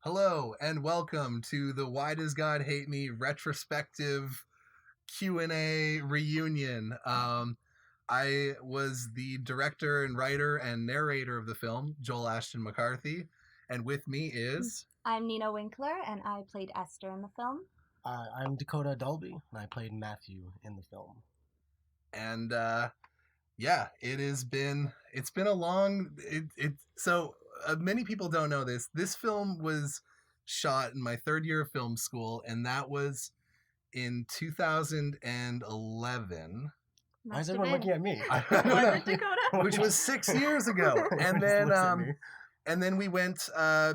Hello and welcome to the Why Does God Hate Me retrospective Q&A reunion. I was the director and writer and narrator of the film, Joel Ashton McCarthy, and with me is... I'm Nina Winkler, and I played Esther in the film. I'm Dakota Daubly, and I played Matthew in the film. And it's been a long... So many people don't know this. This film was shot in my third year of film school, and that was in 2011. Why is everyone looking at me? Was it Dakota? Which was 6 years ago. And then we went,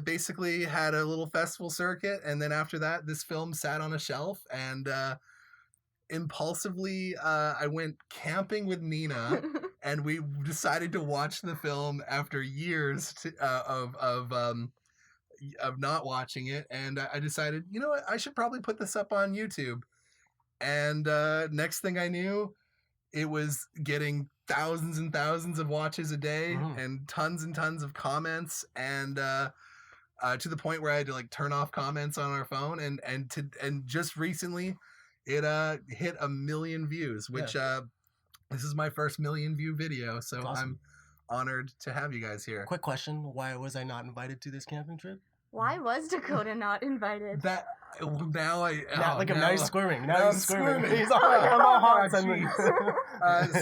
basically had a little festival circuit, and then after that, this film sat on a shelf, and impulsively, I went camping with Nina, and we decided to watch the film after years of not watching it, and I decided, you know what, I should probably put this up on YouTube. And next thing I knew, it was getting thousands and thousands of watches a day and tons of comments, and to the point where I had to turn off comments on our phone, and just recently it hit 1 million views, which this is my first 1 million view video, so awesome. I'm honored to have you guys here. Quick question, why was I not invited to this camping trip? Why was Dakota not invited? Now he's squirming. Now he's squirming. He's all hot.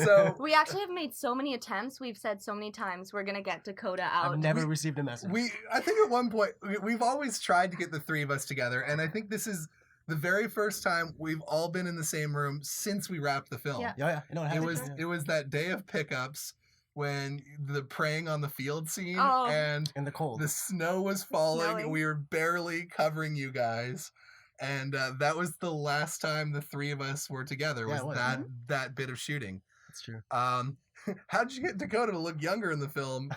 So we actually have made so many attempts. We've said so many times we're gonna get Dakota out. I've never received a message. I think at one point we've always tried to get the three of us together, and I think this is the very first time we've all been in the same room since we wrapped the film. Yeah. It was that day of pickups, when the praying on the field scene, and in the cold, the snow was falling, and we were barely covering you guys, and that was the last time the three of us were together. That bit of shooting. That's true. How did you get Dakota to look younger in the film?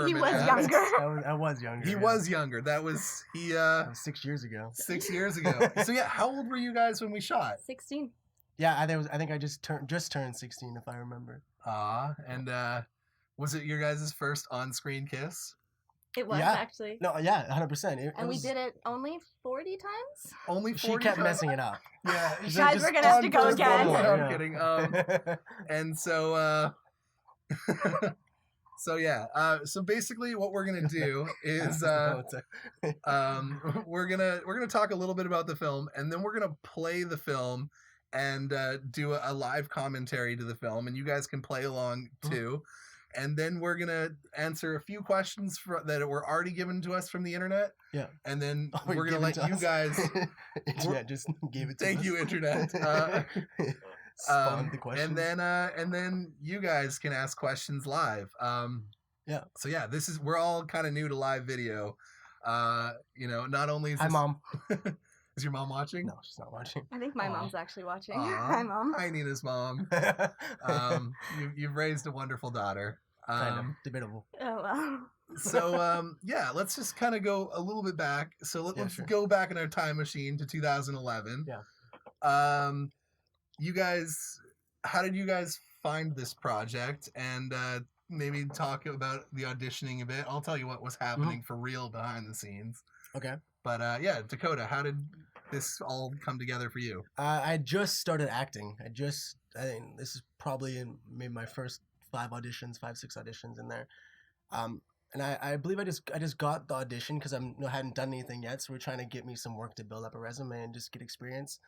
He was younger. I was younger. He was younger. That was 6 years ago. 6 years ago. So yeah, how old were you guys when we shot? 16. Yeah, I think I just turned 16, if I remember. And was it your guys' first on-screen kiss? It was, actually. No, yeah, 100%. And we did it only 40 times? Only 40 She kept messing it up. Yeah. Guys, we're going to have to go again. I'm kidding. And so, so basically what we're going to do is we're going to talk a little bit about the film, and then we're going to play the film and do a live commentary to the film, and you guys can play along too. And then we're going to answer a few questions that were already given to us from the internet. Yeah. And then we're going to let you guys... Internet just gave it to us. Thank you, Internet. Spawned the questions. And then you guys can ask questions live. So yeah, we're all kind of new to live video. Not only is this... Hi, Mom. Is your mom watching? No, she's not watching. I think my mom's actually watching. Hi, Mom. Hi, Nina's mom. You've raised a wonderful daughter. Kind of. Debatable. Oh, wow. So, let's just kind of go a little bit back. So let's go back in our time machine to 2011. Yeah. You guys, how did you guys find this project? And maybe talk about the auditioning a bit. I'll tell you what was happening for real behind the scenes. Okay. But Dakota, how did this all come together for you? I just started acting. I think this is probably maybe my first 6 auditions in there. And I believe I just got the audition because I hadn't done anything yet, so we're trying to get me some work to build up a resume and just get experience.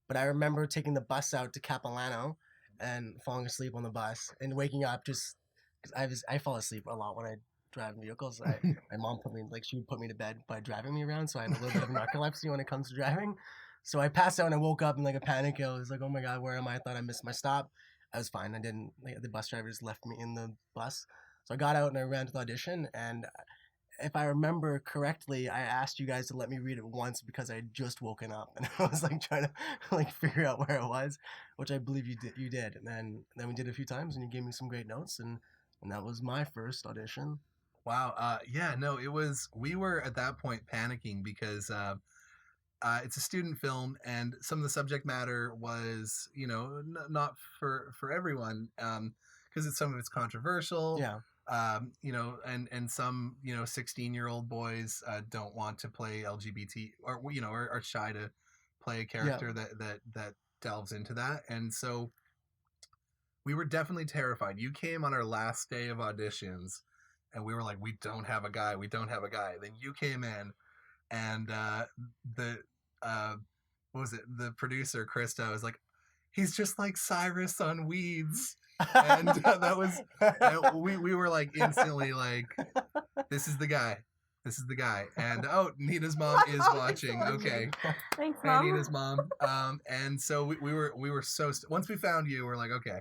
But I remember taking the bus out to Capilano and falling asleep on the bus and waking up just because I fall asleep a lot when I drive vehicles. My mom she would put me to bed by driving me around, so I have a little bit of narcolepsy when it comes to driving. So I passed out and I woke up in a panic. I was like, oh my God, where am I? I thought I missed my stop. I was fine. I didn't, the bus driver just left me in the bus. So I got out and I ran to the audition, and if I remember correctly, I asked you guys to let me read it once because I had just woken up and I was trying to figure out where I was, which I believe you did. And then we did it a few times and you gave me some great notes, and that was my first audition. Wow. We were at that point panicking because it's a student film, and some of the subject matter was, not for everyone, because some of it's controversial. Yeah. you know, and some, you know, 16-year-old boys don't want to play LGBT, or you know, are shy to play a character that delves into that. And so we were definitely terrified. You came on our last day of auditions, and we were like, we don't have a guy, we don't have a guy. Then you came in, and the what was it? The producer Krista was like, he's just like Cyrus on Weeds, and that was we were like instantly like, this is the guy. This is the guy. And oh, Nina's mom is watching. Okay. Thanks, Hey, Mom. Nina's mom. And so we were so once we found you, we're like, okay,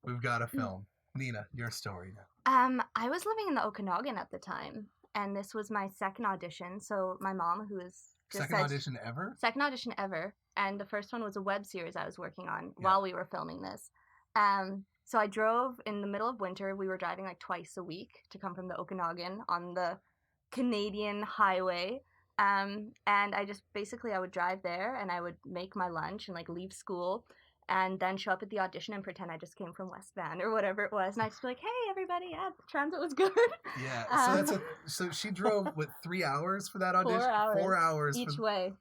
we've got a film. Nina, your story now. I was living in the Okanagan at the time, and this was my second audition. So my mom, who is just Second audition ever? Second audition ever, and the first one was a web series I was working on Yeah. while we were filming this. So I drove in the middle of winter. We were driving like twice a week to come from the Okanagan on the Canadian highway. And I just basically I would drive there and I would make my lunch and like leave school and then show up at the audition and pretend I just came from West Van or whatever it was. And I'd just be like, hey, everybody, yeah, the transit was good. Yeah. So so she drove, what, 3 hours for that audition? 4 hours. 4 hours. Each way.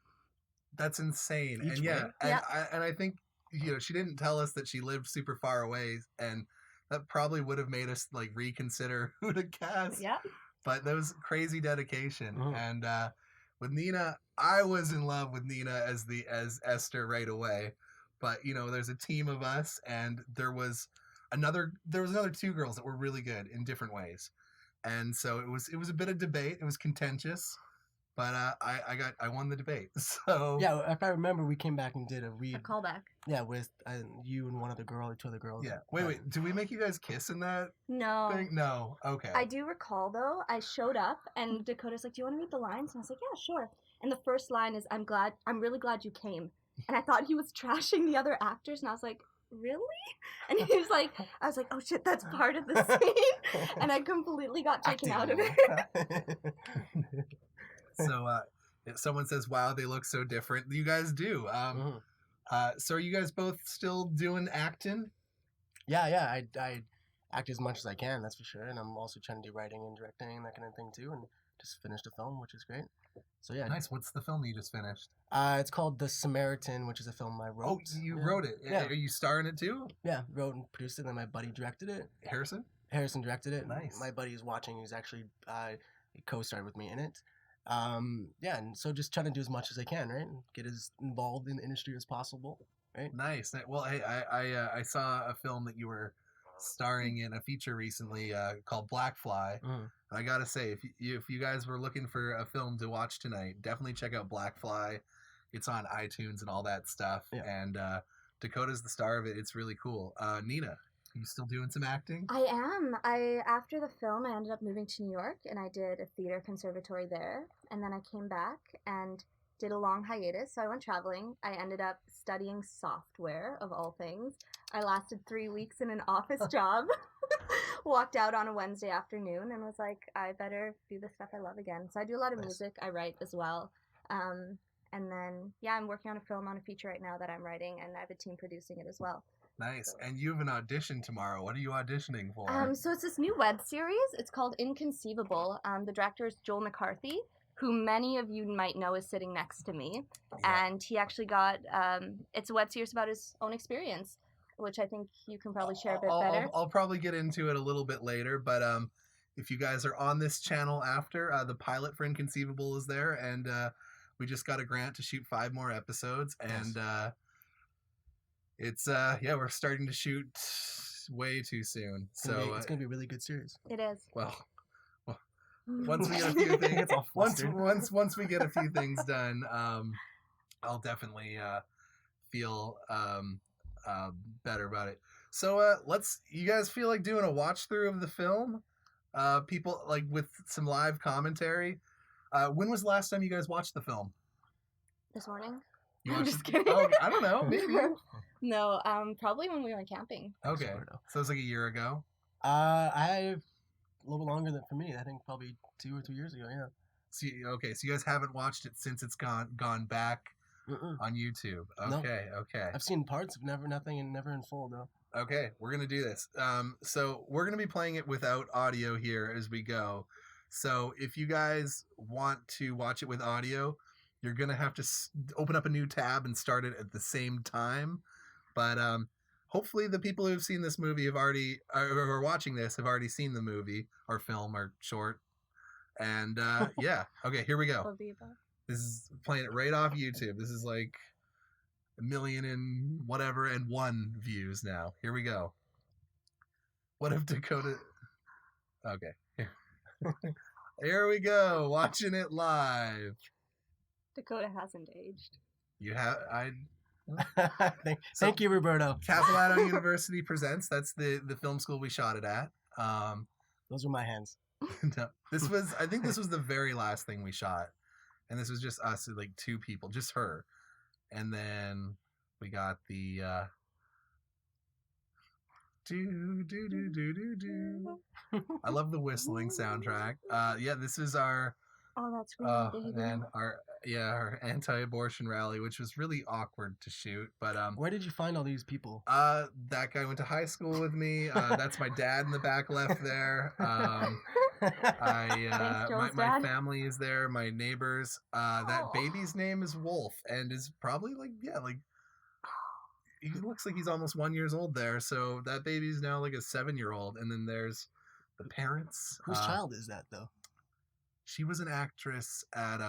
That's insane. Each and yeah, way? and Yeah. I think, you know, she didn't tell us that she lived super far away, and that probably would have made us like reconsider who to cast. Yeah. But that was crazy dedication. Mhm. And with Nina, I was in love with Nina as Esther right away. But you know, there's a team of us, and there was another 2 girls that were really good in different ways. And so it was a bit of debate. It was contentious, but I won the debate. So Yeah, if I remember, we came back and did a read. A callback. Yeah, with you and one other girl or two other girls. yeah. Wait. Did we make you guys kiss in that No. thing? No. Okay. I do recall though, I showed up and Dakota's like, do you want to read the lines? And I was like, yeah, sure. And the first line is, I'm really glad you came. And I thought he was trashing the other actors, and I was like, really? And he was like, I was like, oh shit, that's part of the scene. And I completely got taken out of it. So if someone says, wow, they look so different, you guys do. Mhm. So are you guys both still doing acting? Yeah, I act as much as I can, that's for sure. And I'm also trying to do writing and directing and that kind of thing too. And just finished a film, which is great. So yeah, Nice. What's the film you just finished? it's called The Samaritan, which is a film I wrote. Oh, you Yeah. wrote it. Yeah. Are you starring it too? Yeah, wrote and produced it. And then my buddy directed it. Harrison? Harrison directed it. Nice. My buddy is watching. He's actually he co-starred with me in it. Yeah, and so just trying to do as much as I can, right? Get as involved in the industry as possible, right? Nice. Well, hey, I saw a film that you were starring in, a feature recently called Black Fly. Mhm. And I gotta say, if you guys were looking for a film to watch tonight, definitely check out Black Fly. It's on iTunes and all that stuff. Yeah. And Dakota's the star of it. It's really cool. Nina, are you still doing some acting? I am. After the film, I ended up moving to New York, and I did a theater conservatory there. And then I came back and did a long hiatus, so I went traveling. I ended up studying software, of all things. I lasted 3 weeks in an office job, walked out on a Wednesday afternoon, and was like, I better do the stuff I love again. So I do a lot of Nice. music. I write as well. And then, yeah, I'm working on a film, on a feature right now that I'm writing, and I have a team producing it as well. Nice. And you have an audition tomorrow. What are you auditioning for? So it's this new web series. It's called Inconceivable. The director is Joel McCarthy, who many of you might know is sitting next to me. Yeah. And he actually got, it's a web series about his own experience, which I think you can probably share a bit better. I'll probably get into it a little bit later, but if you guys are on this channel after, the pilot for Inconceivable is there, and we just got a grant to shoot 5 more episodes, and it's we're starting to shoot way too soon. So It's gonna be a really good series. It is. well, once we get a few things, It's all flustered. once we get a few things done, I'll definitely feel better about it. So you guys feel like doing a watch through of the film? People like with some live commentary. When was the last time you guys watched the film? This morning? You I'm watched just it- kidding. Oh, I don't know. Maybe. No, probably when we went camping. Okay. Sort of. So it was like a year ago. I a little longer than for me. I think probably 2 or 3 years ago. Yeah. So you guys haven't watched it since it's gone back Mm-mm. on YouTube. No. Okay. I've seen parts of never in full though. Okay, we're gonna do this. So we're gonna be playing it without audio here as we go. So if you guys want to watch it with audio, you're gonna have to open up a new tab and start it at the same time. But hopefully, the people who've seen this movie have already, or are watching this, have already seen the movie or film or short. And yeah, okay, here we go. This is playing it right off YouTube. This is like 1,000,000 and whatever and 1 views now. Here we go. What if Dakota? Okay, here we go. Watching it live. Dakota hasn't aged. You have Thank you, Roberto. Capilano University presents. That's the film school we shot it at. Those were my hands. No, I think this was the very last thing we shot, and this was just us, like 2 people, just her, and then we got the do do do do do do. I love the whistling soundtrack. Yeah, this is our that's really man, our anti-abortion rally, which was really awkward to shoot. But where did you find all these people? That guy went to high school with me. That's my dad in the back left there. My family is there. My neighbors. That baby's name is Wolf, and is probably he looks like he's almost 1 year old there. So that baby's now like a 7-year-old, and then there's the parents. Whose child is that though? She was an actress at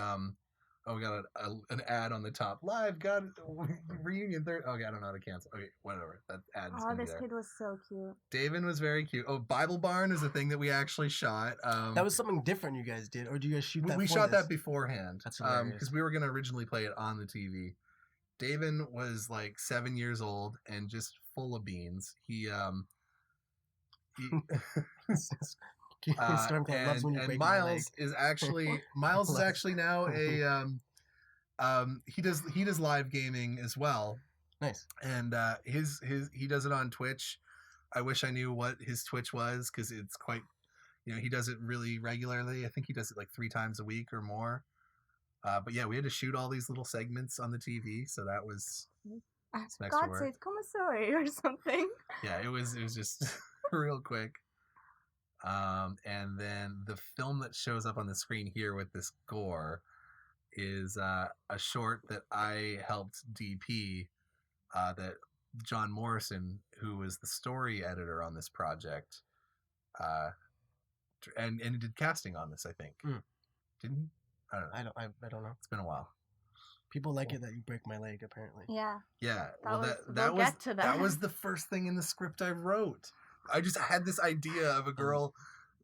we got an ad on the top. Live got reunion third. Okay, I don't know how to cancel. Okay, whatever. That ad's gonna be this there. kid was so cute. David was very cute. Oh, Bible Barn is a thing that we actually shot. That was something different you guys did, or did you guys shoot that? We shot that beforehand. That's hilarious. Because we were gonna originally play it on the TV. David was like 7 years old and just full of beans. And Miles is actually now he does live gaming as well. Nice. And he does it on Twitch. I wish I knew what his Twitch was, because it's quite, he does it really regularly. I think he does it like 3 times a week or more. But yeah, we had to shoot all these little segments on the TV, so that was God says commissary or something. Yeah, it was just real quick. And then the film that shows up on the screen here with this gore is a short that I helped DP, that John Morrison, who was the story editor on this project, and he did casting on this, I think. Didn't he? I don't know. It's been a while. People like it that you break my leg, apparently. Yeah. Yeah. That was the first thing in the script I wrote. I just had this idea of a girl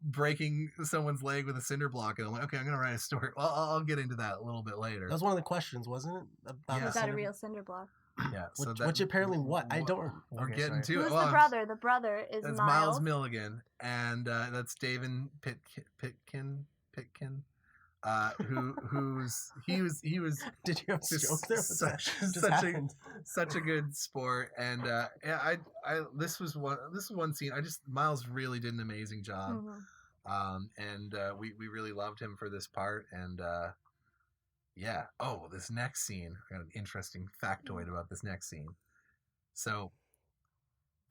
breaking someone's leg with a cinder block, and I'm like, okay, I'm gonna write a story. Well, I'll get into that a little bit later. That was one of the questions, wasn't it? Is that a real cinder block? Yeah. Which apparently what? I don't. We're getting to it. Who's the brother? The brother is that's Miles Milligan, and that's David Pitkin. He was Did you have a stroke there? such a good sport, and this was one scene. Miles really did an amazing job. And we really loved him for this part, and yeah. Oh, this next scene, I got an interesting factoid about this next scene. So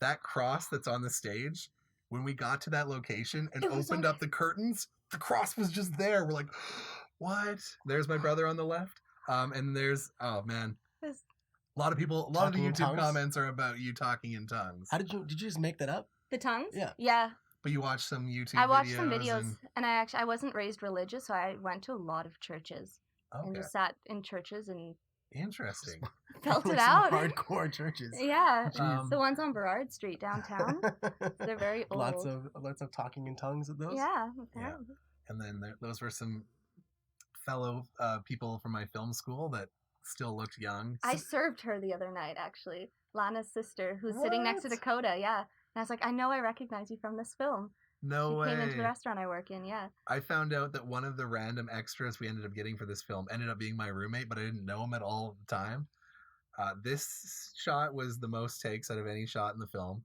that cross that's on the stage, when we got to that location and opened up the curtains, the cross was just there. We're like, what? There's my brother on the left. And there's, oh man, a lot of the YouTube comments are about you talking in tongues. Did you just make that up? The tongues? Yeah. But you watched some YouTube I watched some videos, and I wasn't raised religious, so I went to a lot of churches. Okay. And just sat in churches and interesting. Felt it out. Hardcore churches. Yeah. The ones on Burrard Street downtown. They're very old. Lots of talking in tongues at those. Yeah. And then those were some fellow people from my film school that still looked young. I served her the other night, actually. Lana's sister, who's sitting next to Dakota. Yeah. And I was like, I know I recognize you from this film. No way. She came into the restaurant I work in, yeah. I found out that one of the random extras we ended up getting for this film ended up being my roommate, but I didn't know him at all at the time. This shot was the most takes out of any shot in the film.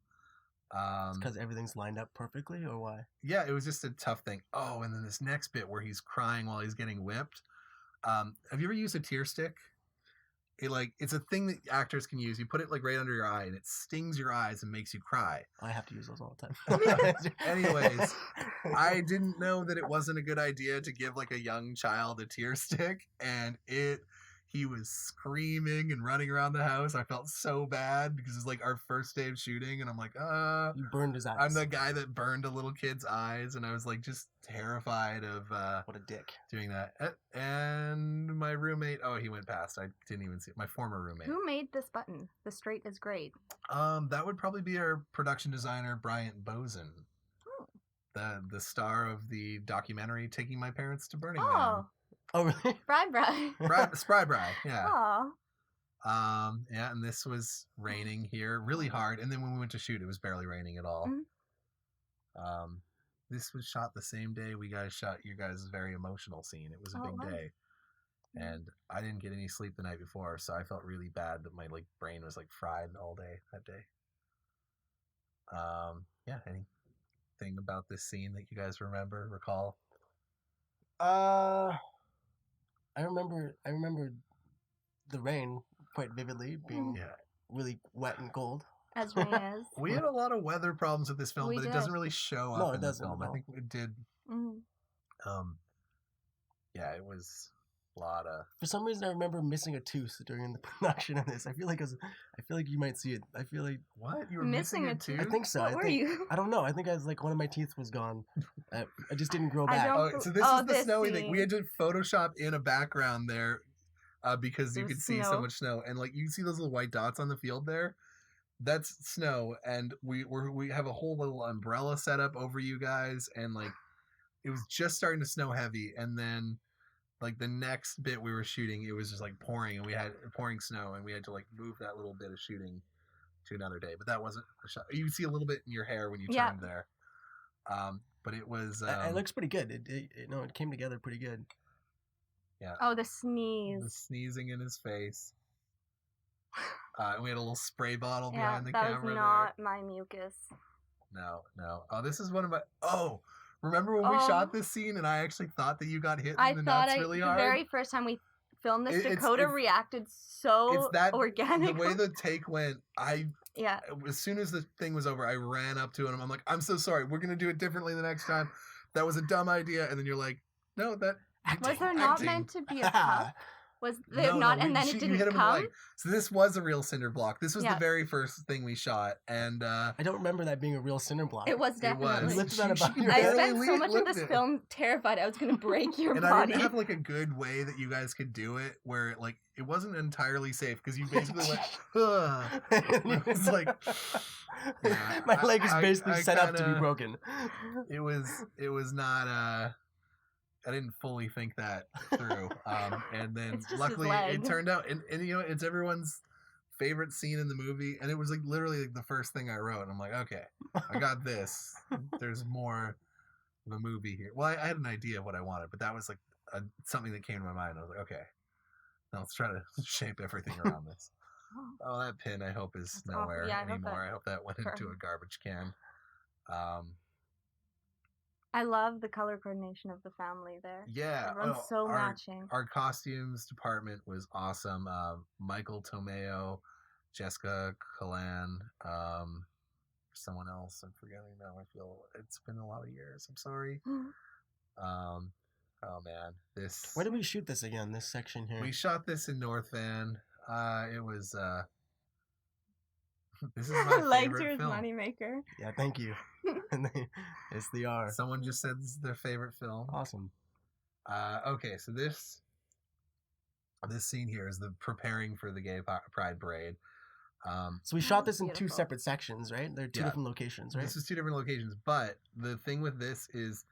Because everything's lined up perfectly, or why? Yeah, it was just a tough thing. Oh, and then this next bit where he's crying while he's getting whipped. Have you ever used a tear stick? it's a thing that actors can use. You put it like right under your eye, and it stings your eyes and makes you cry. I have to use those all the time. Anyways, I didn't know that it wasn't a good idea to give like a young child a tear stick, and he was screaming and running around the house. I felt so bad because it's like our first day of shooting, and I'm like, You burned his eyes. I'm the guy that burned a little kid's eyes, and I was like just terrified of What a dick. doing that. And my roommate, he went past. I didn't even see it. My former roommate. Who made this button? The straight is great. That would probably be our production designer, Bryant Bozen. The star of the documentary Taking My Parents to Burning Man. Oh, really? Spry. Bri, yeah. Aw. Yeah, and this was raining here really hard, and then when we went to shoot, it was barely raining at all. Mhm. This was shot the same day you guys shot your guys' very emotional scene. It was a big wow. day, and I didn't get any sleep the night before, so I felt really bad that my brain was fried all day that day. Yeah. Anything about this scene that you guys recall? I remember the rain quite vividly, being really wet and cold. As rain is. We had a lot of weather problems with this film, We but it did. doesn't really show up No, it in the doesn't, film. no. I think it did. Yeah, it was a lot of. For some reason, I remember missing a tooth during the production of this. I feel like you might see it. I feel like What? You were Missing missing a a tooth? I think so. What were you? I don't know. I think I was one of my teeth was gone. I just didn't grow I back. don't- Oh, so this Oh, is the this snowy thing. We scene. had to Photoshop in a background there because you There was could see so snow. much snow, and you see those little white dots on the field there. That's snow, and we have a whole little umbrella set up over you guys, and it was just starting to snow heavy, and then the next bit we were shooting, it was just pouring, and we had pouring snow, and we had to move that little bit of shooting to another day. But that wasn't a shot. You see a little bit in your hair when you Yeah. turned there. But it was. It looks pretty good. It came together pretty good. Yeah. Oh, the sneeze. The sneezing in his face. And we had a little spray bottle Yeah, behind the that camera was not my mucus. there. No. Oh, this is one of my. Oh, remember when we shot this scene and I actually thought that you got hit I in the thought nuts really the hard? very first time we filmed this, It's- Dakota it's- reacted so It's that organically. the way the take went. Yeah. As soon as the thing was over, I ran up to him. I'm like, I'm so sorry. We're gonna do it differently the next time. That was a dumb idea. And then you're like, no, that Was there not acting. meant to be a cup? Was there No, not? no, And then you it hit him didn't in the come? leg. So this was a real cinder block. This was Yeah. the very first thing we shot, and I don't remember that being a real cinder block. It was definitely. You lifted that about your I head. spent so much of this film terrified I was going to break your and body. I didn't have a good way that you guys could do it, where it wasn't entirely safe because you basically went. Ugh. It was yeah, my leg is I- basically I set up to be kinda- broken. It was not. I didn't fully think that through. And then It's just his luckily it leg. turned out, and it's everyone's favorite scene in the movie, and it was literally the first thing I wrote. And I'm like, okay, I got this. There's more of a movie here. Well, I had an idea of what I wanted, but that was something that came to my mind. I was like, okay, now let's try to shape everything around this. Oh, that pin I hope is That's awful. nowhere Yeah, I hope anymore. that- I hope that went into a garbage can. I love the color coordination of the family there. Yeah, Everyone's so matching. Our costumes department was awesome. Michael Tomeo, Jessica Kalan, someone else. I'm forgetting now. I feel it's been a lot of years. I'm sorry. Oh man, this. Where did we shoot this again? This section here. We shot this in North Van. It was. This is my Legs are favorite his film. moneymaker. Yeah, thank you. Yes, they are. Someone just said this is their favorite film. Awesome. Okay, so this scene here is the preparing for the Gay Pride Parade. So we shot this in two Beautiful. separate sections, right? They're two Yeah. different locations, right? This is two different locations, but the thing with this is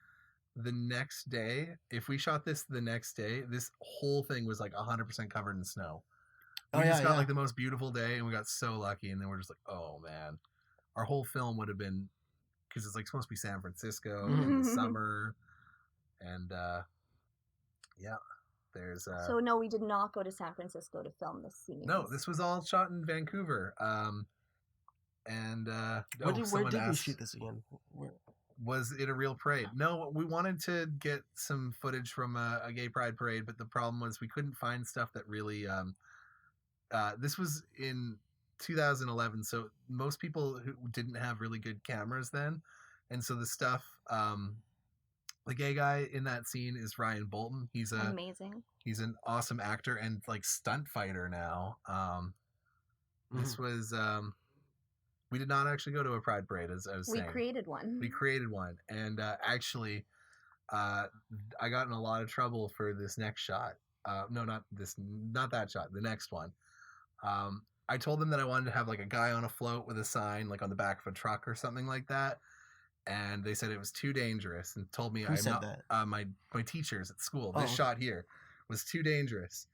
the next day, if we shot this the next day, this whole thing was 100% covered in snow. We just got the most beautiful day, and we got so lucky, and then we're just like, oh man, our whole film would have been, because it's supposed to be San Francisco in the summer, and yeah, there's So no, we did not go to San Francisco to film this scene. no, this was all shot in Vancouver, and Where did someone we asked, shoot this again? was it a real parade? No, we wanted to get some footage from a gay pride parade, but the problem was we couldn't find stuff that really this was in 2011, so most people who didn't have really good cameras then, and so the stuff. The gay guy in that scene is Ryan Bolton. Amazing. He's an awesome actor and like stunt fighter now. This was we did not actually go to a pride parade, as I was saying. We created one. We created one, and actually, I got in a lot of trouble for this next shot. No, not that shot. The next one. I told them that I wanted to have like a guy on a float with a sign, like on the back of a truck or something like that. And they said it was too dangerous, and told me Who said that? My teachers at school. This shot here was too dangerous,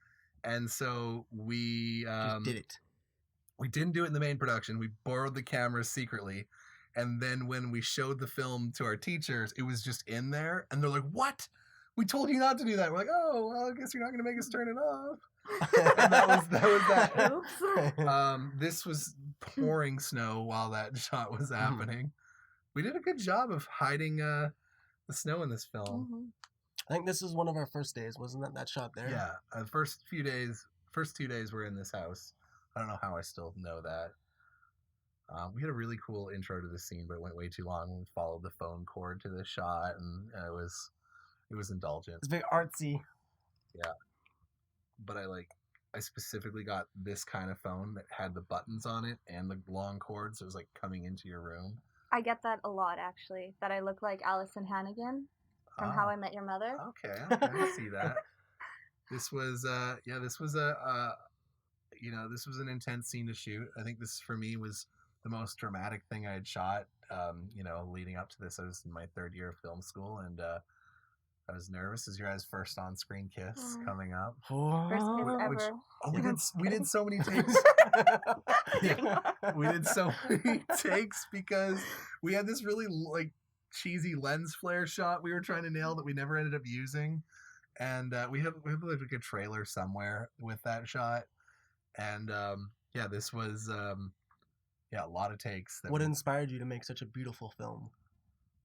and so we did it. We didn't do it in the main production. We borrowed the cameras secretly, and then when we showed the film to our teachers, it was just in there, and they're like, "What? We told you not to do that." We're like, "Oh, well, I guess you're not going to make us turn it off." And that was that. Oops. This was pouring snow while that shot was happening. We did a good job of hiding the snow in this film. Mm-hmm. I think this was one of our first days, wasn't that shot there? Yeah, the first 2 days we're in this house. I don't know how I still know that. We had a really cool intro to the scene, but it went way too long. We followed the phone cord to the shot, and it was indulgent. It's very artsy. Yeah, but I specifically got this kind of phone that had the buttons on it and the long cord, so it was like coming into your room. I get that a lot, actually. That I look like Allison Hannigan from How I Met Your Mother. Okay, I see that. This was this was this was an intense scene to shoot. I think this for me was the most dramatic thing I had shot. Leading up to this, I was in my 3rd year of film school, and I was nervous. As your guys' first on-screen kiss coming up. First kiss ever. We did so many takes. We did so many takes because we had this really like cheesy lens flare shot we were trying to nail that we never ended up using, and we have like a trailer somewhere with that shot, and this was a lot of takes. What inspired you to make such a beautiful film?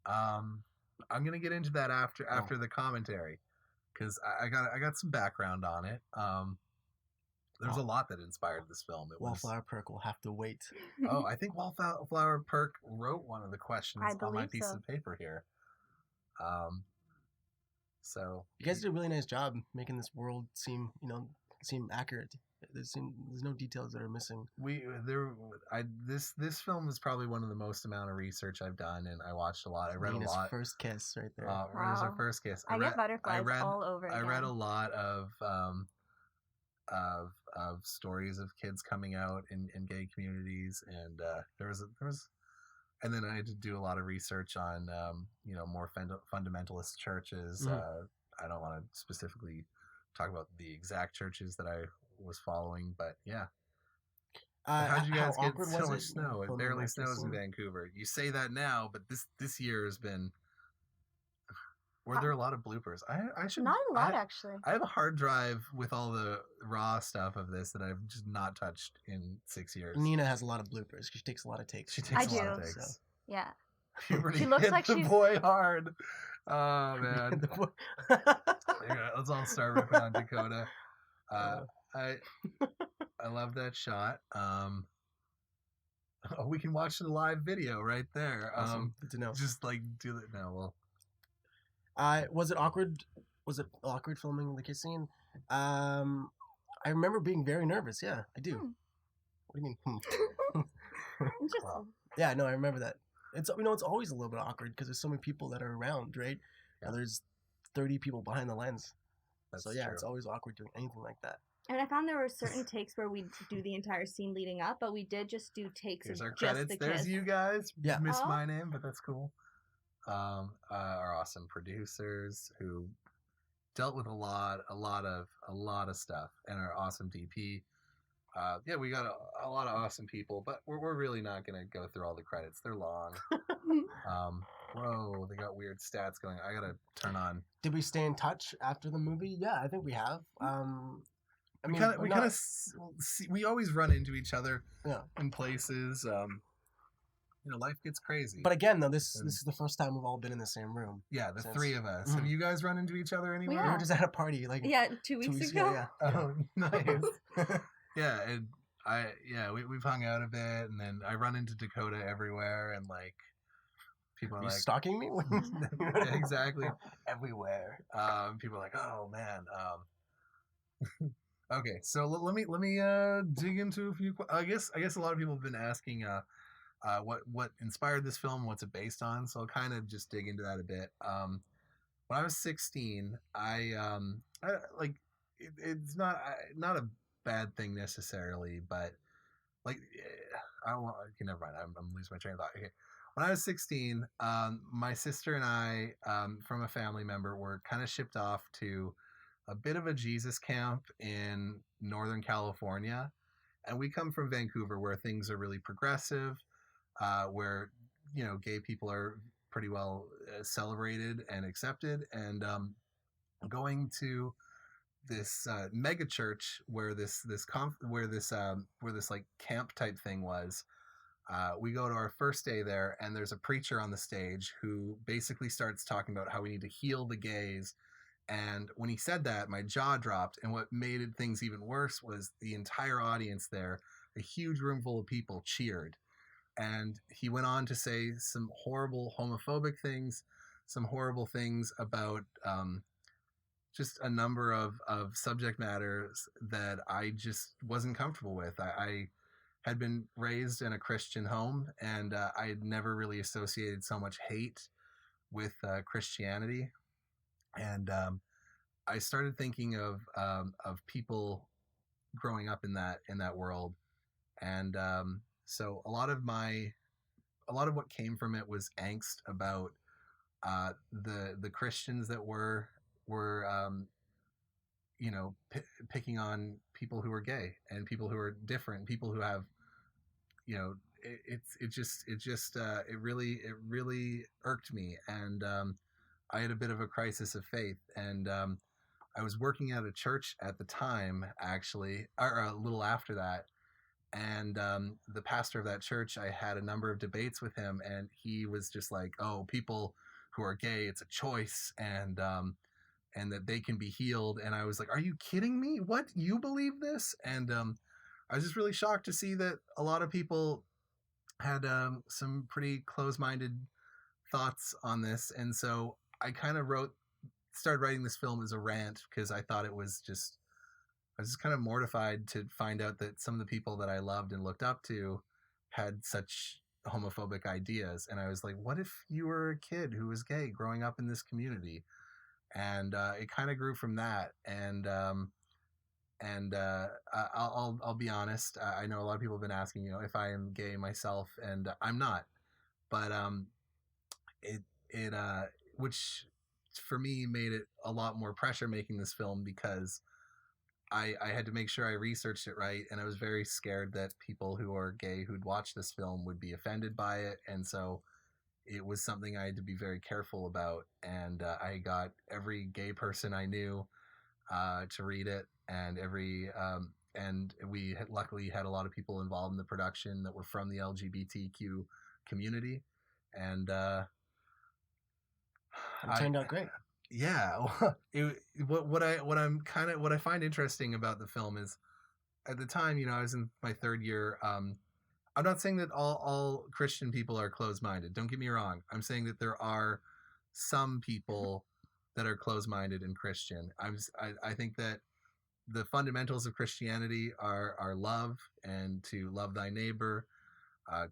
I'm gonna get into that after the commentary, because I got some background on it. There's a lot that inspired this film. Wallflower Perk will have to wait. Oh, I think Wallflower Perk wrote one of the questions on my piece of paper here. So you guys did a really nice job making this world seem accurate. There's no details that are missing. This film is probably one of the most amount of research I've done, and I watched a lot. I read Nina's a lot. First kiss, right there. It was our first kiss. I get butterflies all over again. I read a lot of stories of kids coming out in gay communities, and there was, and then I had to do a lot of research on more fundamentalist churches. I don't want to specifically talk about the exact churches that I was following, but yeah. How did you guys get so much snow? It barely snows in Vancouver. You say that now, but this year has been. Were there a lot of bloopers? I should not a lot actually. I have a hard drive with all the raw stuff of this that I've just not touched in 6 years. Nina has a lot of bloopers because she takes a lot of takes. She takes a lot of takes. So. Yeah. Puberty hit the boy hard. Oh man. Let's all start ripping on Dakota. I love that shot. We can watch the live video right there. Awesome. Good to know. Just like do it now. Well, was it awkward? Was it awkward filming the kiss scene? I remember being very nervous. Yeah, I do. What do you mean? Interesting. Yeah, no, I remember that. It's it's always a little bit awkward because there's so many people that are around, right? Yeah. And there's 30 people behind the lens. That's so yeah, true. It's always awkward doing anything like that. And I found there were certain takes where we'd do the entire scene leading up, but we did just do takes Here's of our just credits. the There's kiss. you guys. Yeah. Missed my name, but that's cool. Our awesome producers who dealt with a lot of stuff, and our awesome DP. We got a lot of awesome people, but we're really not gonna go through all the credits. They're long. Whoa, they got weird stats going. I gotta turn on. Did we stay in touch after the movie? Yeah, I think we have. We always run into each other in places. Life gets crazy. But again, though, this is the first time we've all been in the same room. Yeah, the three of us. Have you guys run into each other anywhere? We were just at a party, like 2 weeks ago. Yeah. Oh, nice. Yeah, and we've hung out a bit, and then I run into Dakota everywhere, and like people are Are you like, stalking me? yeah, exactly. Everywhere. People are like, oh man. Okay, so let me dig into a few. I guess a lot of people have been asking what inspired this film, what's it based on. So I'll kind of just dig into that a bit. When I was 16, I like it's not a bad thing necessarily, but like I don't want. Okay, never mind. I'm losing my train of thought. Okay. When I was 16, my sister and I, from a family member, were kind of shipped off to a bit of a Jesus camp in Northern California. And we come from Vancouver, where things are really progressive, where gay people are pretty well celebrated and accepted, and going to this mega church where this like camp type thing was. We go to our first day there, and there's a preacher on the stage who basically starts talking about how we need to heal the gays. And when he said that, my jaw dropped. And what made things even worse was the entire audience there, a huge room full of people, cheered. And he went on to say some horrible homophobic things, some horrible things about just a number of subject matters that I just wasn't comfortable with. I had been raised in a Christian home, and I had never really associated so much hate with Christianity. And I started thinking of people growing up in that world, and so a lot of what came from it was angst about the Christians that were picking on people who are gay and people who are different, people who have it really irked me, and I had a bit of a crisis of faith, and I was working at a church at the time, actually, or a little after that. And the pastor of that church, I had a number of debates with him, and he was just like, "Oh, people who are gay, it's a choice, and that they can be healed." And I was like, "Are you kidding me? What? You believe this?" And I was just really shocked to see that a lot of people had some pretty close-minded thoughts on this, and so I kind of started writing this film as a rant because I thought I was just kind of mortified to find out that some of the people that I loved and looked up to had such homophobic ideas. And I was like, what if you were a kid who was gay growing up in this community? And it kind of grew from that. I'll be honest. I know a lot of people have been asking, if I am gay myself, and I'm not. But it it which for me made it a lot more pressure making this film because I had to make sure I researched it right, and I was very scared that people who are gay who'd watch this film would be offended by it, and so it was something I had to be very careful about. And I got every gay person I knew to read it, and we luckily had a lot of people involved in the production that were from the LGBTQ community, and It turned out great. yeah, what I find interesting about the film is at the time, I was in my third year. I'm not saying that all Christian people are closed-minded. Don't get me wrong. I'm saying that there are some people that are closed-minded and Christian. I think that the fundamentals of Christianity are love and to love thy neighbor,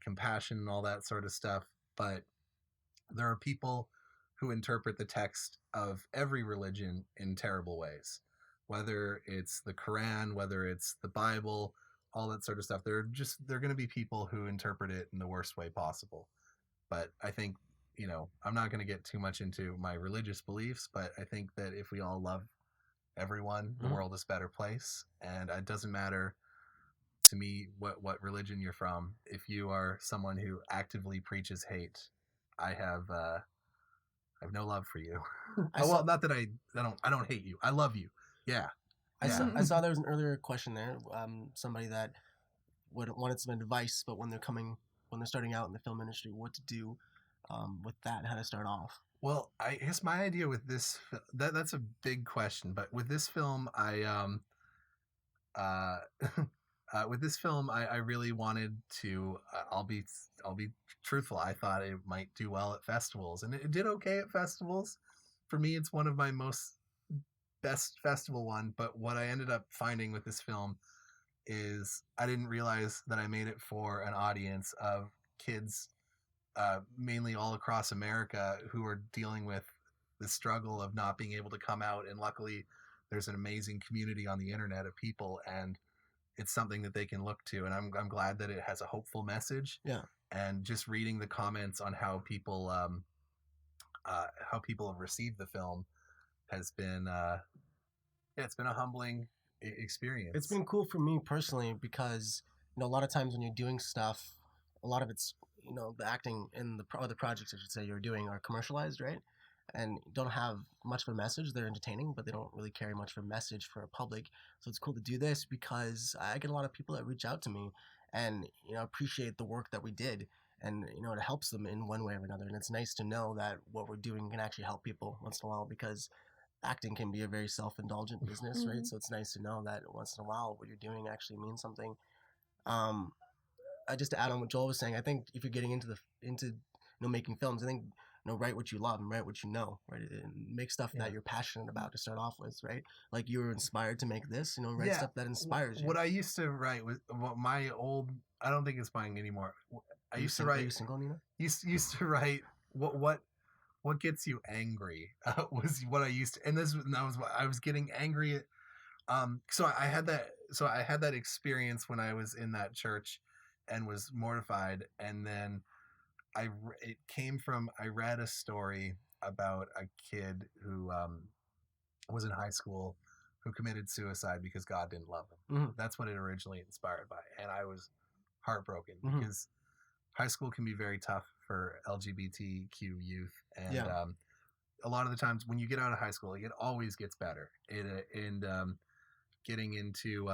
compassion, and all that sort of stuff. But there are people who interpret the text of every religion in terrible ways, whether it's the Quran, whether it's the Bible, all that sort of stuff. They're going to be people who interpret it in the worst way possible. But I think, I'm not going to get too much into my religious beliefs, but I think that if we all love everyone, the world is a better place. And it doesn't matter to me what religion you're from. If you are someone who actively preaches hate, I have no love for you. Well, not that I don't hate you. I love you. Yeah. I saw there was an earlier question there. Somebody that wanted some advice, but when they're starting out in the film industry, what to do with that, how to start off. Well, I guess my idea with this that's a big question, but with this film, I With this film, I really wanted to. I'll be truthful. I thought it might do well at festivals, and it did okay at festivals. For me, it's one of my most best festival one. But what I ended up finding with this film is I didn't realize that I made it for an audience of kids, mainly all across America, who are dealing with the struggle of not being able to come out. And luckily, there's an amazing community on the internet of people, and it's something that they can look to. And I'm glad that it has a hopeful message. Yeah. And just reading the comments on how people have received the film has been yeah, it's been a humbling experience. It's been cool for me personally because a lot of times when you're doing stuff, a lot of it's the acting and the other projects I should say you're doing are commercialized, right? And don't have much of a message. They're entertaining, but they don't really carry much of a message for a public. So it's cool to do this because I get a lot of people that reach out to me and appreciate the work that we did, and it helps them in one way or another. And it's nice to know that what we're doing can actually help people once in a while, because acting can be a very self-indulgent business, right? So it's nice to know that once in a while what you're doing actually means something. Just to add on what Joel was saying, I think if you're getting into making films, I think write what you love and write what you know, right? And make stuff that you're passionate about to start off with, right? Like you were inspired to make this, write stuff that inspires you. What I used to write was my old. I don't think it's mine anymore. I used to write. Are you single, Nina? Used to write what gets you angry was what I used to, and that was what I was getting angry at. So I had that experience when I was in that church and was mortified, and then it came from I read a story about a kid who was in high school who committed suicide because God didn't love him. Mm-hmm. That's what it originally inspired by, and I was heartbroken Mm-hmm. because high school can be very tough for LGBTQ youth, and a lot of the times when you get out of high school, it always gets better. Getting into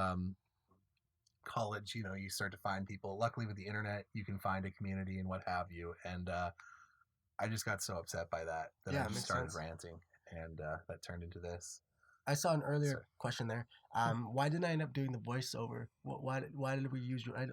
college, you start to find people. Luckily, with the internet, you can find a community and what have you. And I just got so upset by that I just started ranting, and that turned into this. I saw an earlier question there. Why didn't I end up doing the voiceover? Why did we use your? I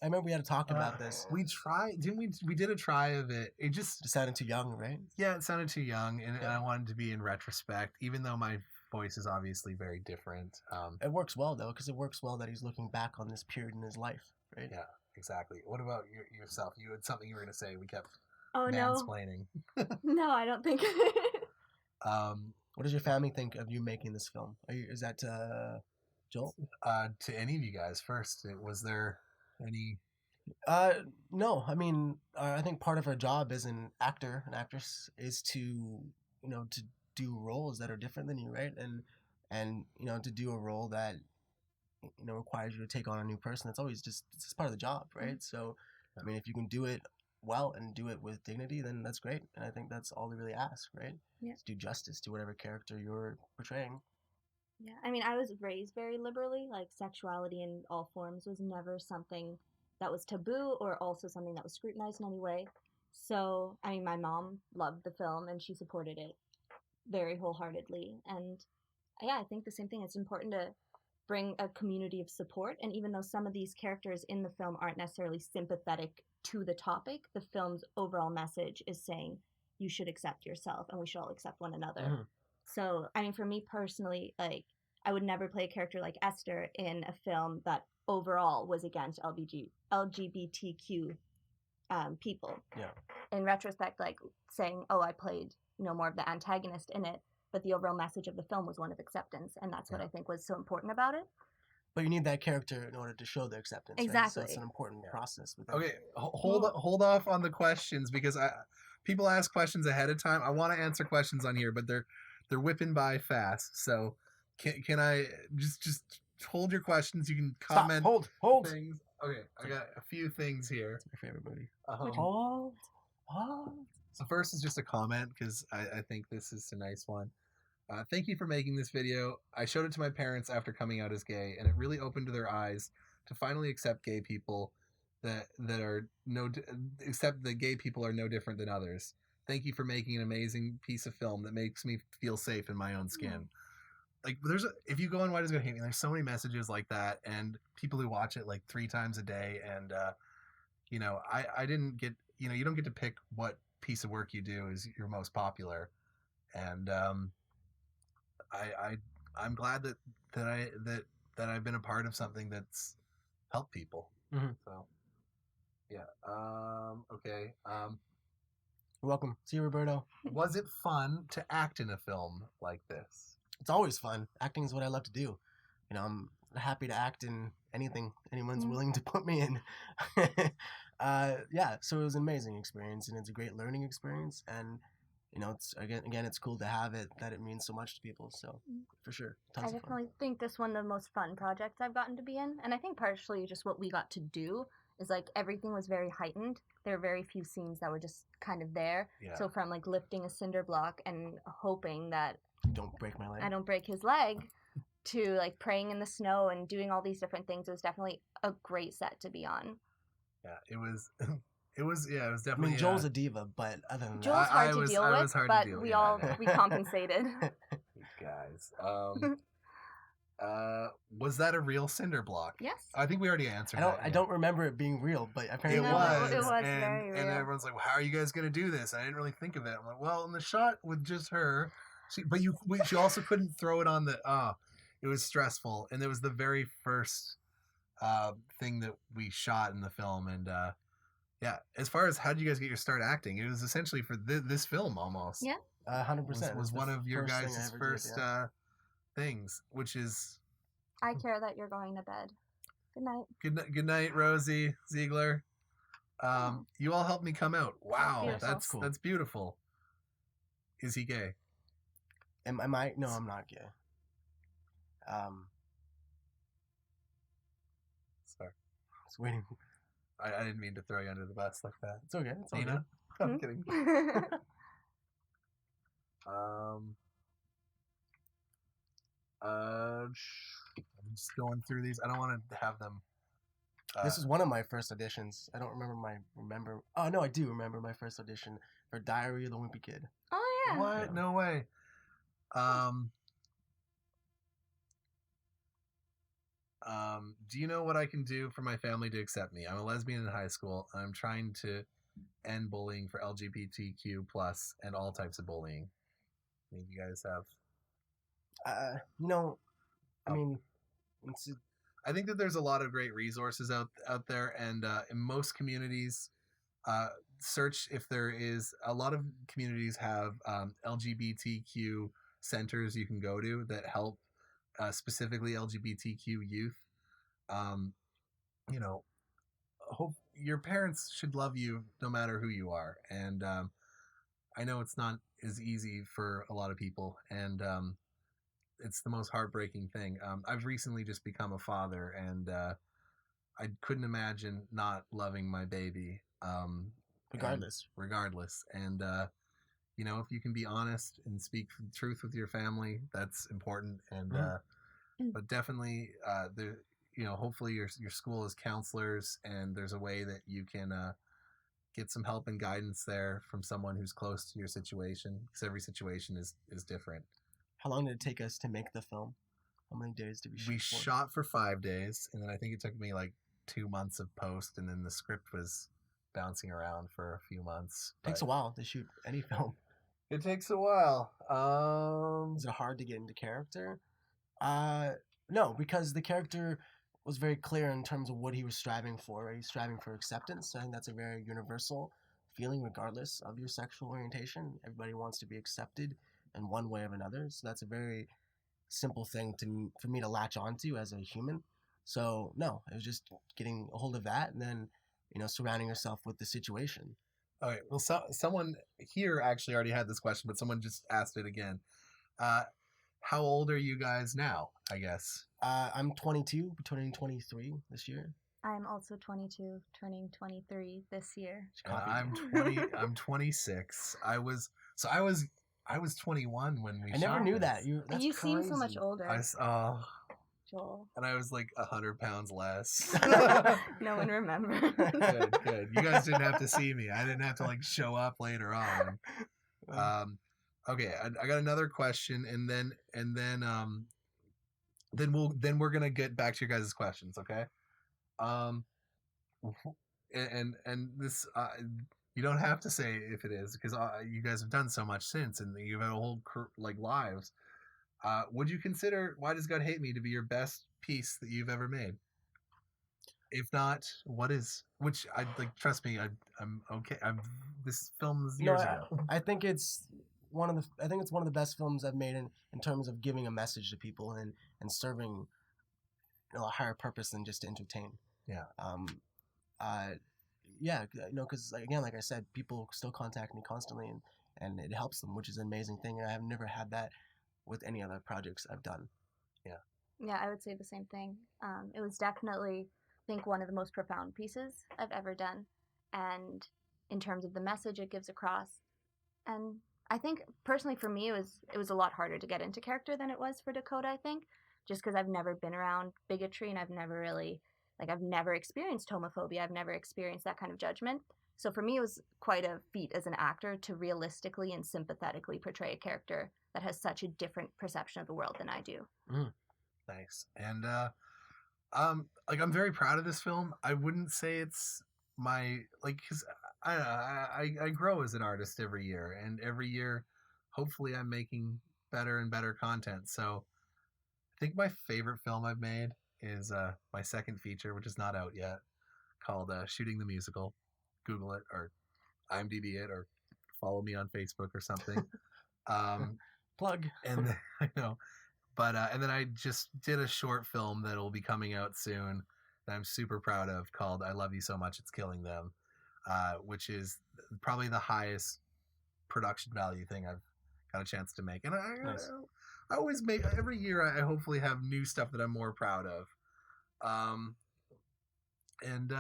remember we had to talk about this. We tried, didn't we? We did a try of it. It just sounded too young, right? Yeah, it sounded too young, and I wanted to be in retrospect, even though my voice is obviously very different. It works well though, because it works well that he's looking back on this period in his life, right? Yeah, exactly. What about yourself? You had something you were going to say. We kept mansplaining. No, I don't think. What does your family think of you making this film? Is that Joel? To any of you guys first, was there any? No. I mean, I think part of our job as an actor, an actress, is to to do roles that are different than you, right? And to do a role that requires you to take on a new person. It's always it's just part of the job, right? Mm-hmm. So, I mean, if you can do it well and do it with dignity, then that's great. And I think that's all they really ask, right? Yeah. To do justice to whatever character you're portraying. Yeah, I mean, I was raised very liberally. Like, sexuality in all forms was never something that was taboo or also something that was scrutinized in any way. So, I mean, my mom loved the film and she supported it very wholeheartedly. And yeah, I think the same thing. It's important to bring a community of support. And even though some of these characters in the film aren't necessarily sympathetic to the topic, the film's overall message is saying you should accept yourself and we should all accept one another. Mm-hmm. So, I mean, for me personally, like, I would never play a character like Esther in a film that overall was against LGBTQ people. Yeah. In retrospect, like saying, oh, I played, more of the antagonist in it, but the overall message of the film was one of acceptance, and that's what I think was so important about it. But you need that character in order to show the acceptance. Exactly. Right? So it's an important process. Okay, hold off on the questions, because people ask questions ahead of time. I want to answer questions on here, but they're whipping by fast. So can I just hold your questions? You can comment. Stop. Hold. Things. Okay, I got a few things here. It's my favorite movie. Hold. So first is just a comment, because I think this is a nice one. Thank you for making this video. I showed it to my parents after coming out as gay, and it really opened their eyes to finally accept gay people accept that gay people are no different than others. Thank you for making an amazing piece of film that makes me feel safe in my own skin. like if you go on Why Does God Hate Me, there's so many messages like that, and people who watch it like 3 times a day, and I didn't get, you don't get to pick what piece of work you do is your most popular, and I'm glad that I've been a part of something that's helped people. Mm-hmm. So yeah. Okay. You're welcome. See you, Roberto. Was it fun to act in a film like this? It's always fun. Acting is what I love to do. I'm happy to act in anything anyone's willing to put me in. Yeah, so it was an amazing experience, and it's a great learning experience, and it's again it's cool to have it, that it means so much to people. So for sure, I tons of fun. definitely think this one of the most fun projects I've gotten to be in, and I think partially just what we got to do is like everything was very heightened. There were very few scenes that were just kind of there. Yeah. So from like lifting a cinder block and hoping that Don't break my leg. I don't break his leg, to like praying in the snow and doing all these different things, it was definitely a great set to be on. Yeah, it was. It was I definitely. mean, Joel's a diva, but other than Joel's that, hard to deal with, but we all yeah. we compensated. Guys, was that a real cinder block? Yes. I think we already answered. I don't remember it being real, but It apparently was. It was and, very real. And everyone's like, well, "How are you guys gonna do this?" I didn't really think of it. I'm like, "Well, in the shot with just her, she also couldn't throw it on the. It was stressful, and it was the very first thing that we shot in the film, and yeah. As far as how did you guys get your start acting, it was essentially for this film almost. Yeah. 100% Was one of your guys' first yeah. things, which is. I care that you're going to bed. Good night. Good night, Rosie Ziegler. You all helped me come out. Wow, Beautiful. that's cool. That's beautiful. Is he gay? Am I? No, I'm not gay. Sorry, I was waiting. I didn't mean to throw you under the bus like that. It's okay. It's all Nina, good. I'm kidding. I'm just going through these. I don't want to have them. This is one of my first auditions. I don't remember. Oh no, I do remember my first audition for Diary of the Wimpy Kid. Oh yeah. What? Yeah. No way. Do you know what I can do for my family to accept me? I'm a lesbian in high school. I'm trying to end bullying for LGBTQ plus and all types of bullying. Maybe you guys have. I mean, I think that there's a lot of great resources out there, and in most communities, search if there is. A lot of communities have LGBTQ centers you can go to that help specifically LGBTQ youth. Hope your parents should love you no matter who you are, and I know it's not as easy for a lot of people, and it's the most heartbreaking thing. I've recently just become a father, and I couldn't imagine not loving my baby. regardless. And if you can be honest and speak the truth with your family, that's important. And but definitely, hopefully your school has counselors, and there's a way that you can get some help and guidance there from someone who's close to your situation, because every situation is different. How long did it take us to make the film? How many days did we shoot? We shot for 5 days, and then I think it took me like 2 months of post, and then the script was bouncing around for a few months. It takes a while to shoot any film. It takes a while. Is it hard to get into character? No, because the character was very clear in terms of what he was striving for. Right? He's striving for acceptance. I think that's a very universal feeling, regardless of your sexual orientation. Everybody wants to be accepted in one way or another. So that's a very simple thing for me to latch onto as a human. So no, it was just getting a hold of that, and then surrounding yourself with the situation. All right. Well, someone here actually already had this question, but someone just asked it again. How old are you guys now? I guess. I'm 22, turning 23 this year. I'm also 22, turning 23 this year. I'm 20. I'm 26. I was 21 when we. I never knew that. That's you crazy. seem so much older. Joel. And I was like 100 pounds less. No one remembers. Good. You guys didn't have to see me. I didn't have to show up later on. Okay, I got another question, and then we're gonna get back to your guys' questions. Okay. Um, and this you don't have to say if it is because you guys have done so much since, and you've had a whole like lives. Would you consider Why Does God Hate Me to be your best piece that you've ever made? If not, what is? Which I like. Trust me, I'm okay. This film's No, years ago. I think it's I think it's one of the best films I've made in terms of giving a message to people and serving a higher purpose than just to entertain. Yeah. Uh, yeah, because again, like I said, people still contact me constantly, and it helps them, which is an amazing thing. And I've never had that with any other projects I've done. Yeah. Yeah, I would say the same thing. It was definitely, I think, one of the most profound pieces I've ever done, and in terms of the message it gives across. And I think personally for me, it was a lot harder to get into character than it was for Dakota. I think just because I've never been around bigotry and I've never really I've never experienced homophobia. I've never experienced that kind of judgment. So for me, it was quite a feat as an actor to realistically and sympathetically portray a character that has such a different perception of the world than I do. Nice. And like I'm very proud of this film. I wouldn't say it's my like because I don't know, I grow as an artist every year, and every year, hopefully, I'm making better and better content. So I think my favorite film I've made is my second feature, which is not out yet, called Shooting the Musical. Google it or IMDb it or follow me on Facebook or something. Plug. And then, I know, but and then I just did a short film that'll be coming out soon that I'm super proud of called "I Love You So Much It's Killing Them," which is probably the highest production value thing I've got a chance to make. And Nice. I always make every year. I hopefully have new stuff that I'm more proud of. And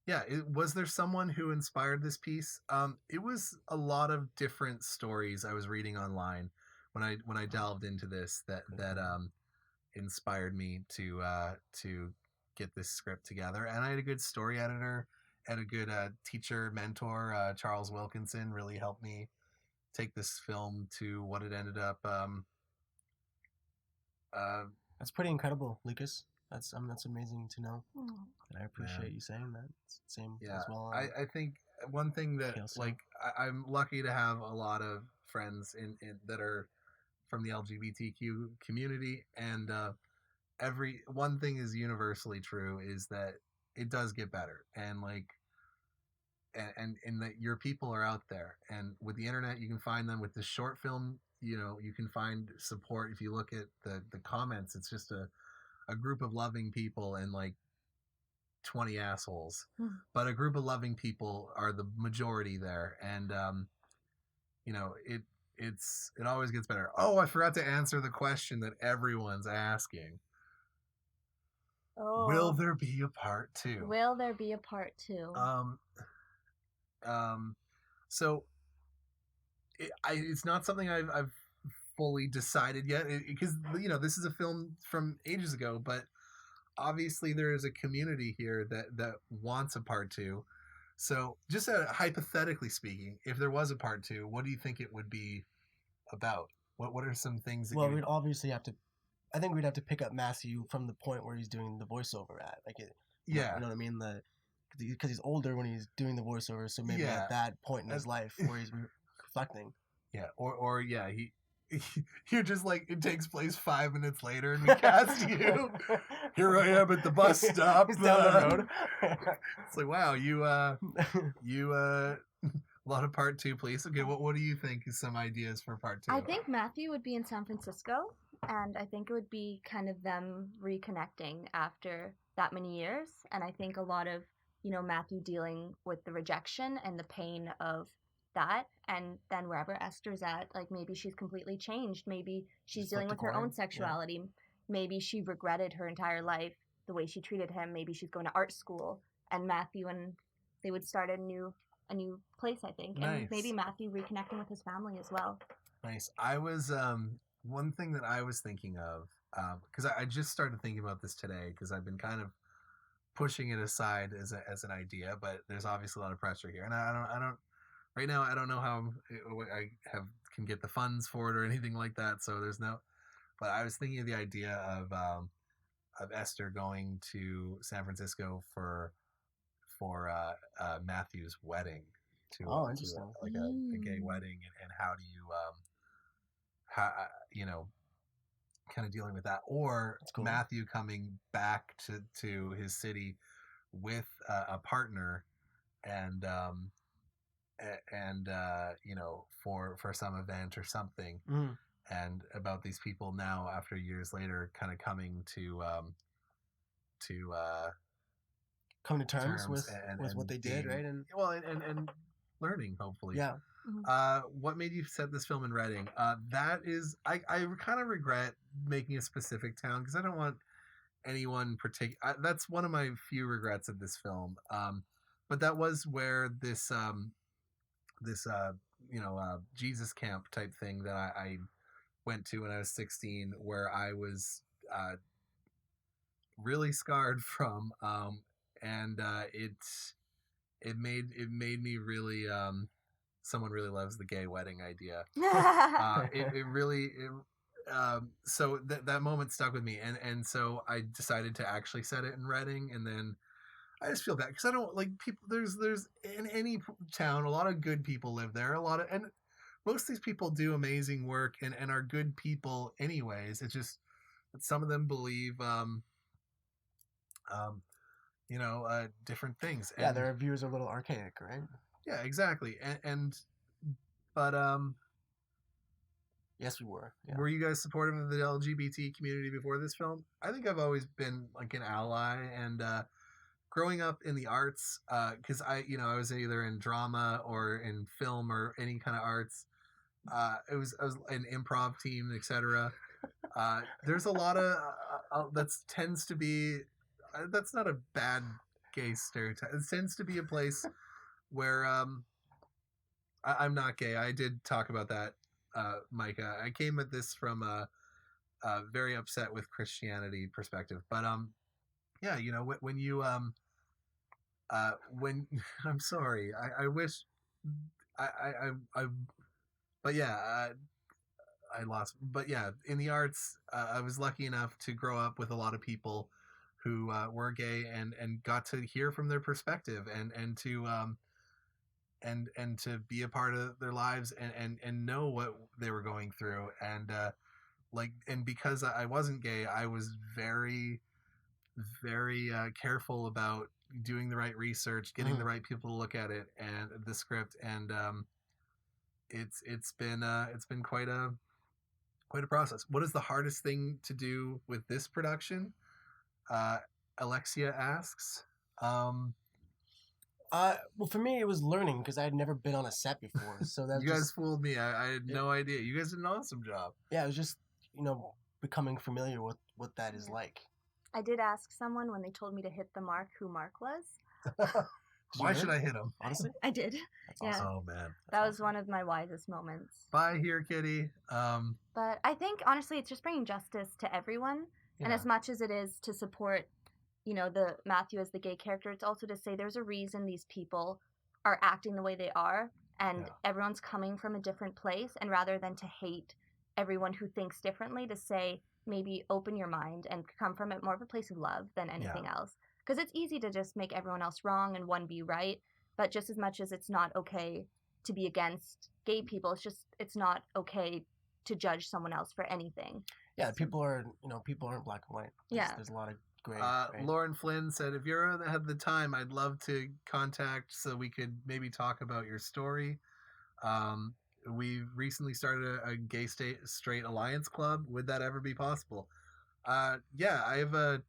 yeah, was there someone who inspired this piece? It was a lot of different stories I was reading online when I delved into this that inspired me to get this script together. And I had a good story editor and a good teacher mentor. Charles Wilkinson really helped me take this film to what it ended up. That's pretty incredible, Lucas. That's amazing to know. Oh. And I appreciate you saying that. Same Yeah, as well. I think one thing that Kelsey. like I'm lucky to have a lot of friends in that are from the LGBTQ community, and every one thing is universally true is that it does get better, and like and that your people are out there, and with the internet you can find them. With the short film, you can find support. If you look at the comments, it's just a group of loving people and like 20 assholes, but a group of loving people are the majority there, and it always gets better. Oh, I forgot to answer the question that everyone's asking. Oh. Will there be a part 2? Will there be a part 2? So it's not something I've fully decided yet, because this is a film from ages ago, but obviously there is a community here that wants a part 2. So just hypothetically speaking, if there was a part 2, what do you think it would be about? What are some things that we'd obviously have to, I think we'd have to pick up Matthew from the point where he's doing the voiceover at, like it. Yeah. You know what I mean? Because he's older when he's doing the voiceover, so maybe at that point in his life where he's reflecting. Yeah, or yeah, you're just like, it takes place 5 minutes later and we cast you. Here I am at the bus stop. He's down the road. It's like, wow, you a lot of part 2, please. Okay, what do you think is some ideas for part 2? I think Matthew would be in San Francisco, and I think it would be kind of them reconnecting after that many years. And I think a lot of, Matthew dealing with the rejection and the pain of that, and then wherever Ester's at, like maybe she's completely changed. Maybe she's dealing with her own sexuality. Yeah. Maybe she regretted her entire life the way she treated him. Maybe she's going to art school, and Matthew and they would start a new place, I think. Nice. And maybe Matthew reconnecting with his family as well. Nice. I was one thing that I was thinking of, because I just started thinking about this today, because I've been kind of pushing it aside as an idea, but there's obviously a lot of pressure here, and I don't right now, I don't know how I have can get the funds for it or anything like that. So there's no. But I was thinking of the idea of Ester going to San Francisco for Matthew's wedding Oh, to interesting. like a gay wedding, and how do you how you know kind of dealing with that, or That's cool. Matthew coming back to his city with a partner and for some event or something, Mm. and about these people now after years later kind of coming to Come to terms with and what they did, right? And well and learning hopefully. yeah, What made you set this film in Reading? That is, I kind of regret making a specific town because I don't want anyone particular. That's one of my few regrets of this film. But that was where this Jesus camp type thing that I went to when I was 16, where I was really scarred from, and it made me really someone really loves the gay wedding idea. It really so that moment stuck with me, and so I decided to actually set it in Reading, and then I just feel bad because I don't like people. There's in any town a lot of good people live there. And most of these people do amazing work and are good people anyways. It's just that some of them believe different things. yeah, And their views are a little archaic, right? yeah, exactly. But Yes, we were. Yeah. were you guys supportive of the LGBT community before this film? I think I've always been like an ally, and growing up in the arts, because I was either in drama or in film or any kind of arts. I was an improv team, etc. There's a lot of that tends to be that's not a bad gay stereotype. It tends to be a place where I'm not gay. I did talk about that, Micah. I came at this from a very upset with Christianity perspective, but yeah, when you when I'm sorry, I wish I but yeah, I lost. But yeah, in the arts, I was lucky enough to grow up with a lot of people who were gay and got to hear from their perspective and to be a part of their lives and know what they were going through and because I wasn't gay, I was very very careful about doing the right research, getting the right people to look at it and the script, and it's been quite a process. What is the hardest thing to do with this production? Alexia asks. Well, for me, it was learning because I had never been on a set before. So that You guys fooled me. I had no idea. You guys did an awesome job. Yeah, it was just becoming familiar with what that is like. I did ask someone when they told me to hit the mark who Mark was. Why should I hit him? Honestly, I did. that's Yeah. awesome. Oh man, That was one of my wisest moments. Bye here, kitty. But I think honestly, it's just bringing justice to everyone, and as much as it is to support, the Matthew as the gay character, it's also to say there's a reason these people are acting the way they are, and everyone's coming from a different place, and rather than to hate everyone who thinks differently, to say maybe open your mind and come from it more of a place of love than anything else. Because it's easy to just make everyone else wrong and one be right, but just as much as it's not okay to be against gay people, it's not okay to judge someone else for anything. Yeah, people aren't black and white. There's a lot of gray. Right? Lauren Flynn said, if you ever had the time, I'd love to contact so we could maybe talk about your story. We recently started a gay straight alliance club. Would that ever be possible? Yeah, I have a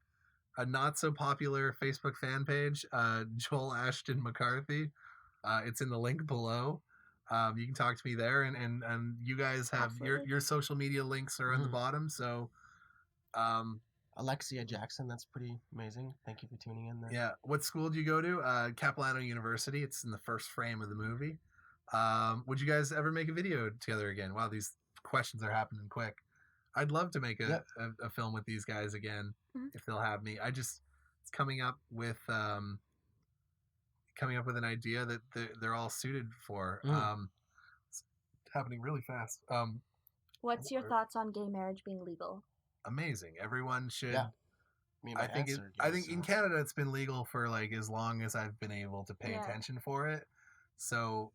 not so popular Facebook fan page, Joel Ashton McCarthy. It's in the link below. You can talk to me there, and you guys have your social media links are on the bottom. So, Alexia Jackson, that's pretty amazing. Thank you for tuning in there. Yeah, what school do you go to? Capilano University. It's in the first frame of the movie. Would you guys ever make a video together again? Wow, these questions are happening quick. I'd love to make a film with these guys again if they'll have me. It's coming up with an idea that they're all suited for. happening really fast. What's your Or- thoughts on gay marriage being legal? Amazing. Everyone should. Yeah. Me and my I think answer. I think in Canada it's been legal for like as long as I've been able to pay Yeah. attention for it. So,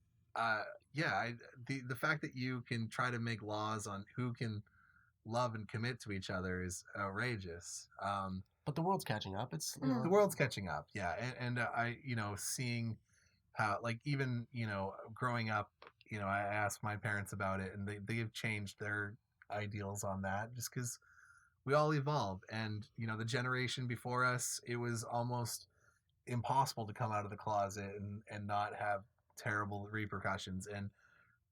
yeah, the fact that you can try to make laws on who can love and commit to each other is outrageous. But the world's catching up. It's Mhm. The world's catching up, yeah, and I seeing how like even growing up, I asked my parents about it, and they've changed their ideals on that just because we all evolve, and the generation before us, it was almost impossible to come out of the closet and not have terrible repercussions. And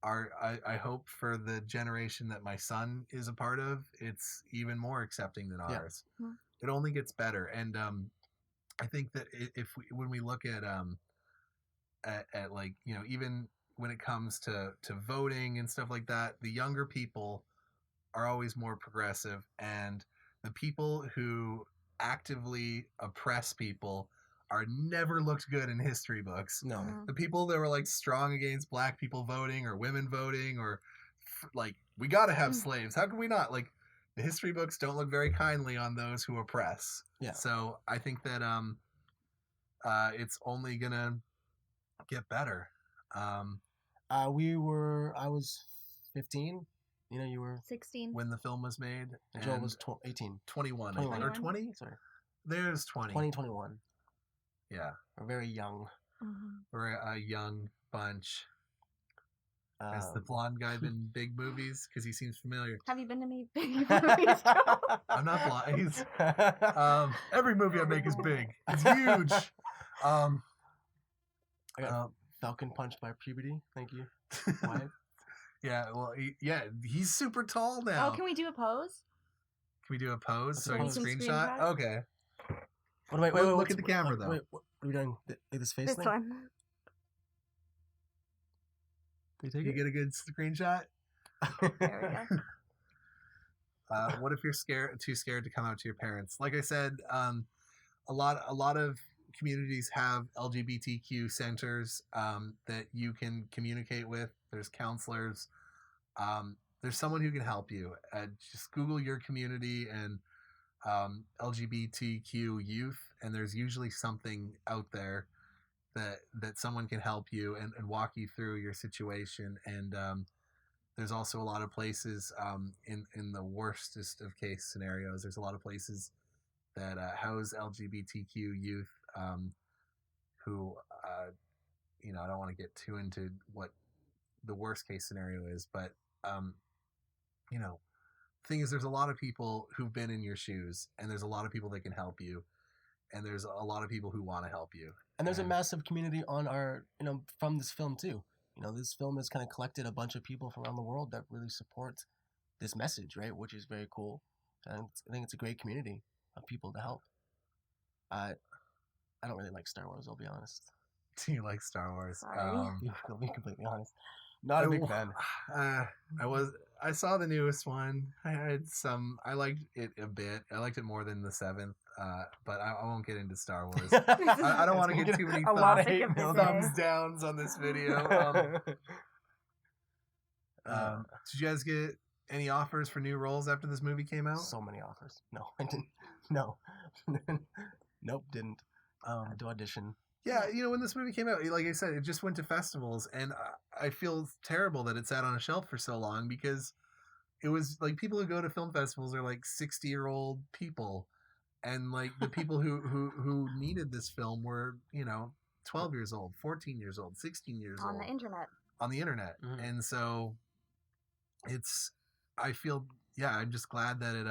I hope for the generation that my son is a part of, it's even more accepting than Yeah. ours. Mhm. It only gets better. And I think that when we look at like even when it comes to voting and stuff like that, the younger people are always more progressive, and the people who actively oppress people are never looked good in history books. No. Mhm. The people that were like strong against black people voting or women voting or like we got to have slaves. How can we not? Like the history books don't look very kindly on those who oppress. Yeah. So I think that it's only gonna get better. I was 15. You were 16. When the film was made, and Joel and was 18. 21, 21. or 20. Sorry. There's 20. 2021. Yeah, We're very young. Mhm. we're a young bunch. Has the Um, blonde guy been in big movies? Because he seems familiar. Have you been to any big movies, Joe? I'm not blind. Every movie I make is big. It's huge. I got Falcon punched by puberty. Thank you. Wyatt. Yeah, well, he's super tall now. Oh, can we do a pose? Can we do a pose? Let's So I can pose. Some screenshot? screenshot? Okay. Wait, Look what's- at the camera, though. Wait, what are we doing? Like this face This thing? one. Can you You take get a good screenshot? There we go. What if you're too scared to come out to your parents? Like I said, a lot of communities have LGBTQ centers that you can communicate with. There's counselors. There's someone who can help you. Just Google your community and LGBTQ youth, and there's usually something out there that someone can help you and walk you through your situation. And there's also a lot of places in the worstest of case scenarios. There's a lot of places that house LGBTQ youth who, I don't want to get too into what the worst case scenario is, but thing is, there's a lot of people who've been in your shoes, and there's a lot of people that can help you, and there's a lot of people who want to help you. And there's a massive community on our, from this film too. This film has kind of collected a bunch of people from around the world that really support this message, right? Which is very cool. And I think it's a great community of people to help. I don't really like Star Wars, I'll be honest. Do you like Star Wars? Sorry. I'll be completely honest. Not a big fan. I saw the newest one. I liked it a bit. I liked it more than the 7th. But I won't get into Star Wars. I don't want to get too many a lot of hate Topic of mail. the day. thumbs downs on this video. Did you guys get any offers for new roles after this movie came out? So many offers. No, I didn't. No. Nope, didn't. I had to audition. Yeah, when this movie came out, like I said, it just went to festivals, and I feel terrible that it sat on a shelf for so long, because it was like people who go to film festivals are like 60-year-old people, and like the people who needed this film were 12 years old, 14 years old, 16 years On old the internet. on the internet. Mhm. And so I'm just glad that it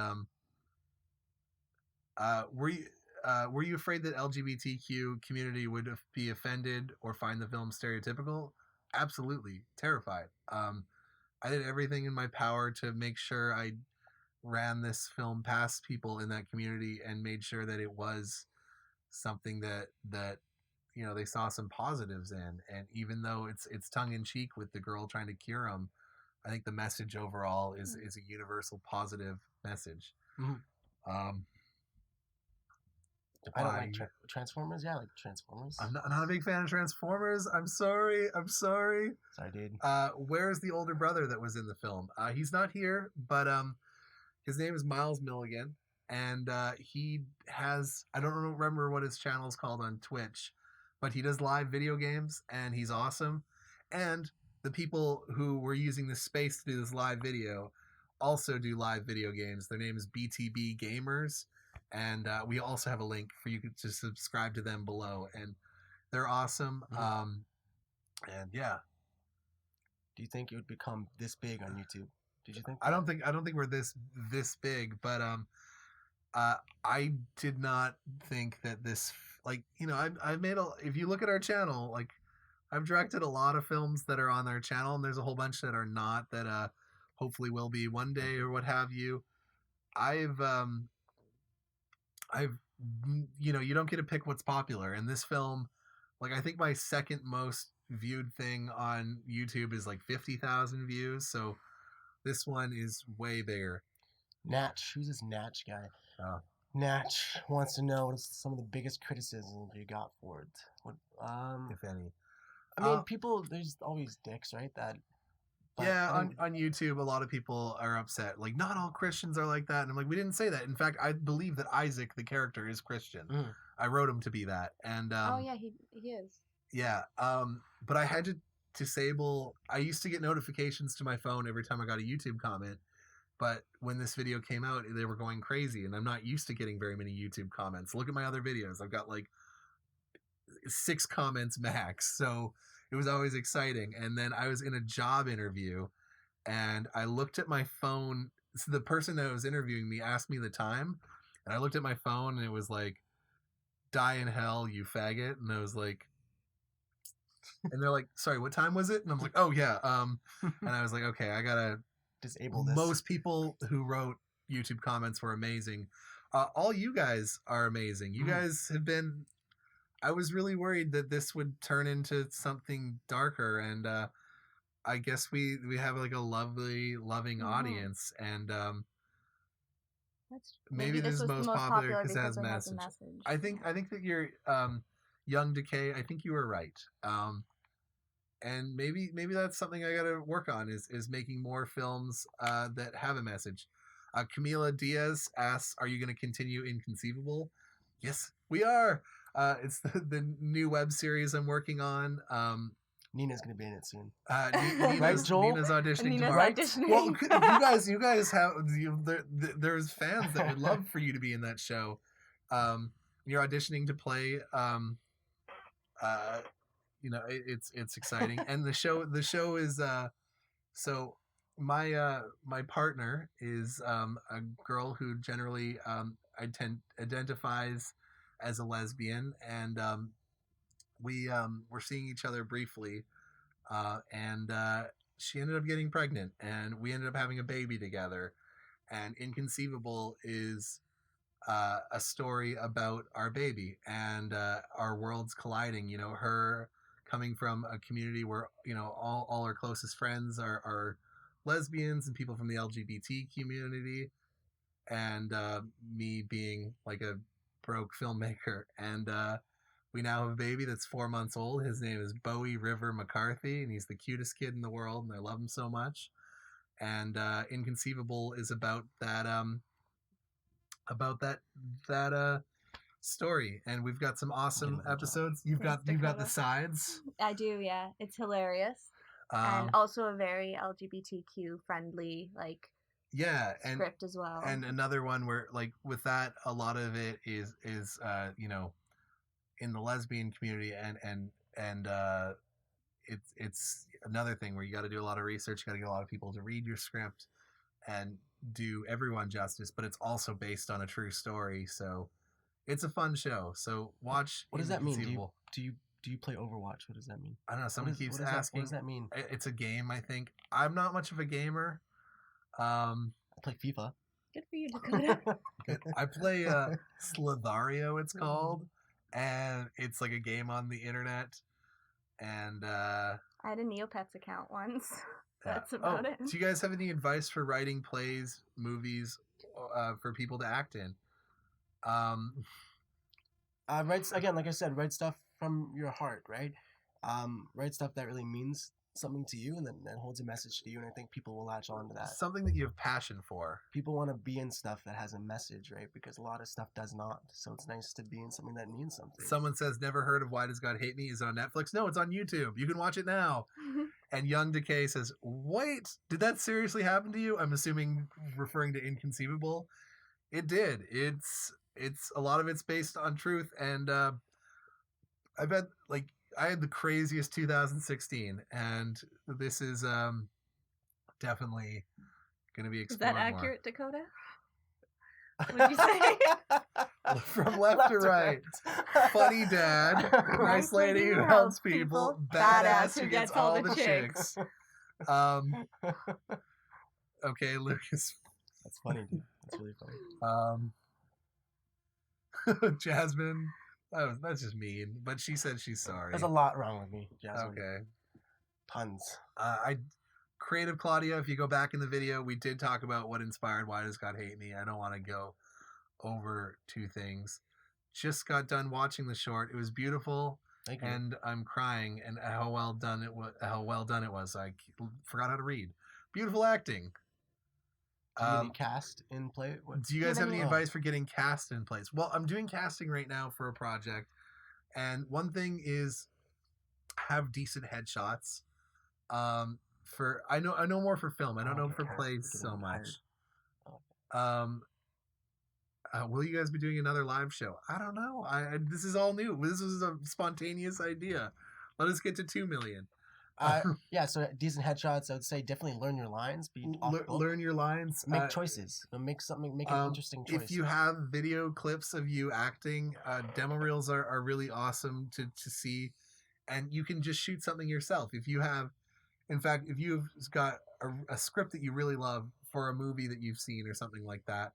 were you afraid that LGBTQ community would be offended or find the film stereotypical? Absolutely. Terrified. I did everything in my power to make sure I ran this film past people in that community and made sure that it was something that they saw some positives in. And even though it's tongue in cheek with the girl trying to cure him, I think the message overall is a universal positive message. Mhm. I don't Why? like Transformers. Yeah, I like Transformers. I'm not a big fan of Transformers. I'm sorry. Sorry, dude. Where's the older brother that was in the film? He's not here, but his name is Miles Milligan, and he has, I don't remember what his channel is called on Twitch, but he does live video games, and he's awesome. And the people who were using this space to do this live video also do live video games. Their name is BTB Gamers, and we also have a link for you to subscribe to them below, and they're awesome. And yeah, Do you think it would become this big on YouTube? Did you think? I don't think we're this big, but I did not think that this, like, I've made if you look at our channel, like, I've directed a lot of films that are on their channel, and there's a whole bunch that are not, that hopefully will be one day or what have you. I've you don't get to pick what's popular, and this film, like, I think my second most viewed thing on YouTube is like 50,000 views, so this one is way bigger. Natch, who's this Natch guy? Oh. Natch wants to know what's some of the biggest criticisms you got for it. What, if any? I mean, people. There's always dicks, right? On YouTube, a lot of people are upset. Like, not all Christians are like that, and I'm like, we didn't say that. In fact, I believe that Isaac, the character, is Christian. I wrote him to be that, and oh yeah, he is. Yeah, but I had to disable. I used to get notifications to my phone every time I got a YouTube comment, but when this video came out, they were going crazy, and I'm not used to getting very many YouTube comments. Look at my other videos; I've got like 6 comments max, so it was always exciting. And then I was in a job interview, and I looked at my phone. So the person that was interviewing me asked me the time, and I looked at my phone, and it was like, "Die in hell, you faggot," and I was like. And they're like, "Sorry, what time was it?" And I'm like, "Oh yeah." And I was like, "Okay, I gotta disable this." Most people who wrote YouTube comments were amazing. All you guys are amazing. You guys have been. I was really worried that this would turn into something darker, and I guess we have like a lovely, loving audience, and maybe this is most popular because it has message. I think that you're Young Decay. I think you were right. And maybe that's something I gotta work on is making more films that have a message. Camila Diaz asks, "Are you going to continue Inconceivable?" Yes, we are. It's the new web series I'm working on. Nina's going to be in it soon. Nina's auditioning tomorrow. Right? Well, you guys have there's fans that would love for you to be in that show. You're auditioning to play. It's exciting, and the show is so my partner is a girl who generally identifies as a lesbian, and we're seeing each other briefly, and she ended up getting pregnant, and we ended up having a baby together. And Inconceivable is a story about our baby and our worlds colliding. Her coming from a community where all our closest friends are lesbians and people from the LGBT community, and me being like a broke filmmaker, and we now have a baby that's 4 months old. His name is Bowie River McCarthy, and he's the cutest kid in the world, and I love him so much. And Inconceivable is about that story, and we've got some awesome episodes. You've got the sides. I do, yeah. It's hilarious, and also a very LGBTQ friendly script as well. And another one where, like, with that, a lot of it is in the lesbian community, and it's another thing where you got to do a lot of research. You got to get a lot of people to read your script and do everyone justice, but it's also based on a true story, so it's a fun show. So watch. What does that mean? Do you play Overwatch? What does that mean? I don't know. Someone keeps asking. What does that mean? It's a game, I think. I'm not much of a gamer. I play FIFA. Good for you, Dakota. I play Slithario, it's called, and it's like a game on the internet. And I had a Neopets account once. That's about it. Do you guys have any advice for writing plays, movies, for people to act in? Write again, like I said, write stuff from your heart, right? Write stuff that really means something to you, and then that holds a message to you. And I think people will latch on to that. Something that you have passion for. People want to be in stuff that has a message, right? Because a lot of stuff does not. So it's nice to be in something that means something. Someone says, "Never heard of Why Does God Hate Me?" Is it on Netflix? No, it's on YouTube. You can watch it now. And Young Decay says, "Wait, did that seriously happen to you?" I'm assuming referring to Inconceivable. It did. It's a lot of it's based on truth, and I bet like I had the craziest 2016, and this is definitely going to be Is that explored accurate, Dakota? What'd you say? more. From left to right. Funny dad, nice lady who helps people, badass who gets all the chicks. Okay, Lucas. That's funny, dude. That's really funny. Jasmine. That's just mean, but she said she's sorry. There's a lot wrong with me, Jasmine. Okay. Tons. Creative Claudia, if you go back in the video, we did talk about what inspired Why Does God Hate Me. I don't want to go over two things. Just got done watching the short. It was beautiful. Thank you. And I'm crying, and how well done it was. I forgot how to read. Beautiful acting. Do you any cast in play? Do you guys have any advice for getting cast in place? Well, I'm doing casting right now for a project, and one thing is have decent headshots. I know more for film. I don't know for plays so much. Will you guys be doing another live show? I don't know. This is all new. This was a spontaneous idea. Let us get to 2 million. Yeah, so decent headshots. I would say definitely learn your lines. Learn your lines. Make choices. Make an interesting choice. If you have video clips of you acting, demo reels are really awesome to see, and you can just shoot something yourself. If you've got a script that you really love for a movie that you've seen or something like that,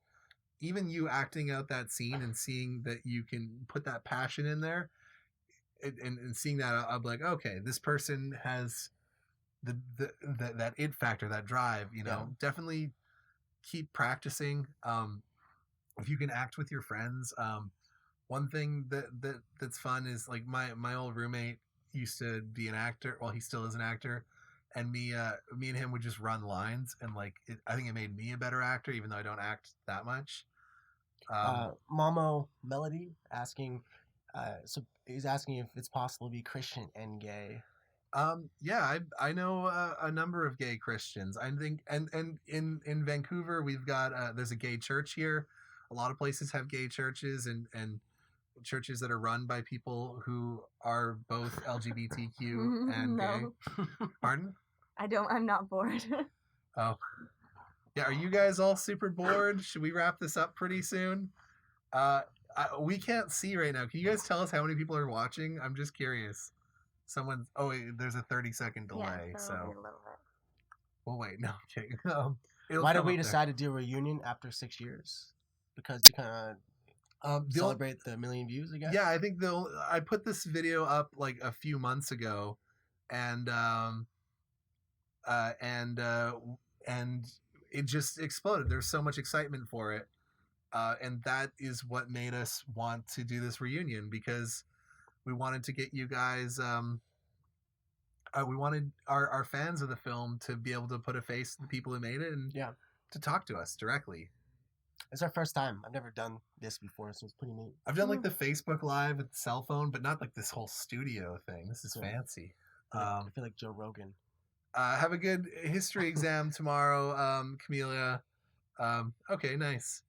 even you acting out that scene and seeing that you can put that passion in there. And seeing that, I'll be like, okay, this person has that it factor, that drive. Definitely keep practicing. If you can act with your friends, one thing that's fun is like my old roommate used to be an actor. Well, he still is an actor, and me and him would just run lines, and I think it made me a better actor, even though I don't act that much. Momo Melody asking. So he's asking if it's possible to be Christian and gay. Yeah, I know a number of gay Christians. I think, and in Vancouver, we've got there's a gay church here. A lot of places have gay churches and churches that are run by people who are both LGBTQ and gay. Pardon? I'm not bored. Oh, yeah. Are you guys all super bored? Should we wrap this up pretty soon? We can't see right now. Can you guys tell us how many people are watching? I'm just curious. There's a 30-second delay. Yeah, so a little bit. Well, wait, no, I'm kidding. Why did we decide to do a reunion after 6 years? Because to kind of celebrate the 1 million views, I guess? Yeah, I think I put this video up like a few months ago, and it just exploded. There's so much excitement for it. And that is what made us want to do this reunion, because we wanted to get you guys, we wanted our fans of the film to be able to put a face to the people who made it and to talk to us directly. It's our first time. I've never done this before, so it's pretty neat. I've done like the Facebook Live with the cell phone, but not like this whole studio thing. This is fancy. I feel like Joe Rogan. Have a good history exam tomorrow, Camellia. Okay, nice.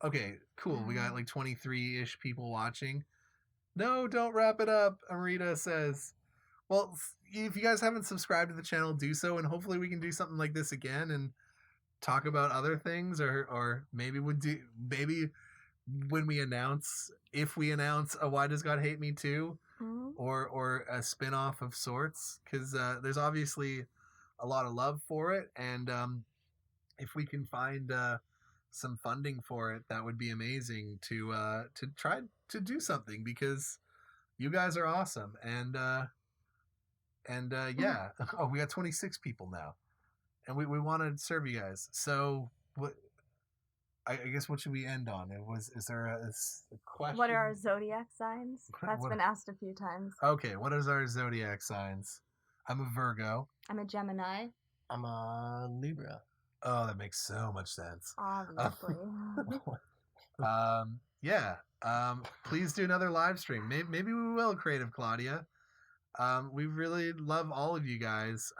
Okay, cool. We got like 23-ish people watching. No, don't wrap it up, Amrita says. Well, if you guys haven't subscribed to the channel, do so, and hopefully we can do something like this again and talk about other things, or maybe when we announce, if we announce a Why Does God Hate Me Too, or a spin-off of sorts, because there's obviously a lot of love for it, and if we can find some funding for it, that would be amazing to try to do something, because you guys are awesome, and yeah. Oh, we got 26 people now, and we want to serve you guys. So I guess what should we end on? Is there a question? What are our zodiac signs? That's What- been asked a few times. Okay, what is our zodiac signs? I'm a Virgo. I'm a Gemini, I'm a Libra. Oh, that makes so much sense. obviously. Yeah. Please do another live stream. Maybe we will, Creative Claudia. We really love all of you guys.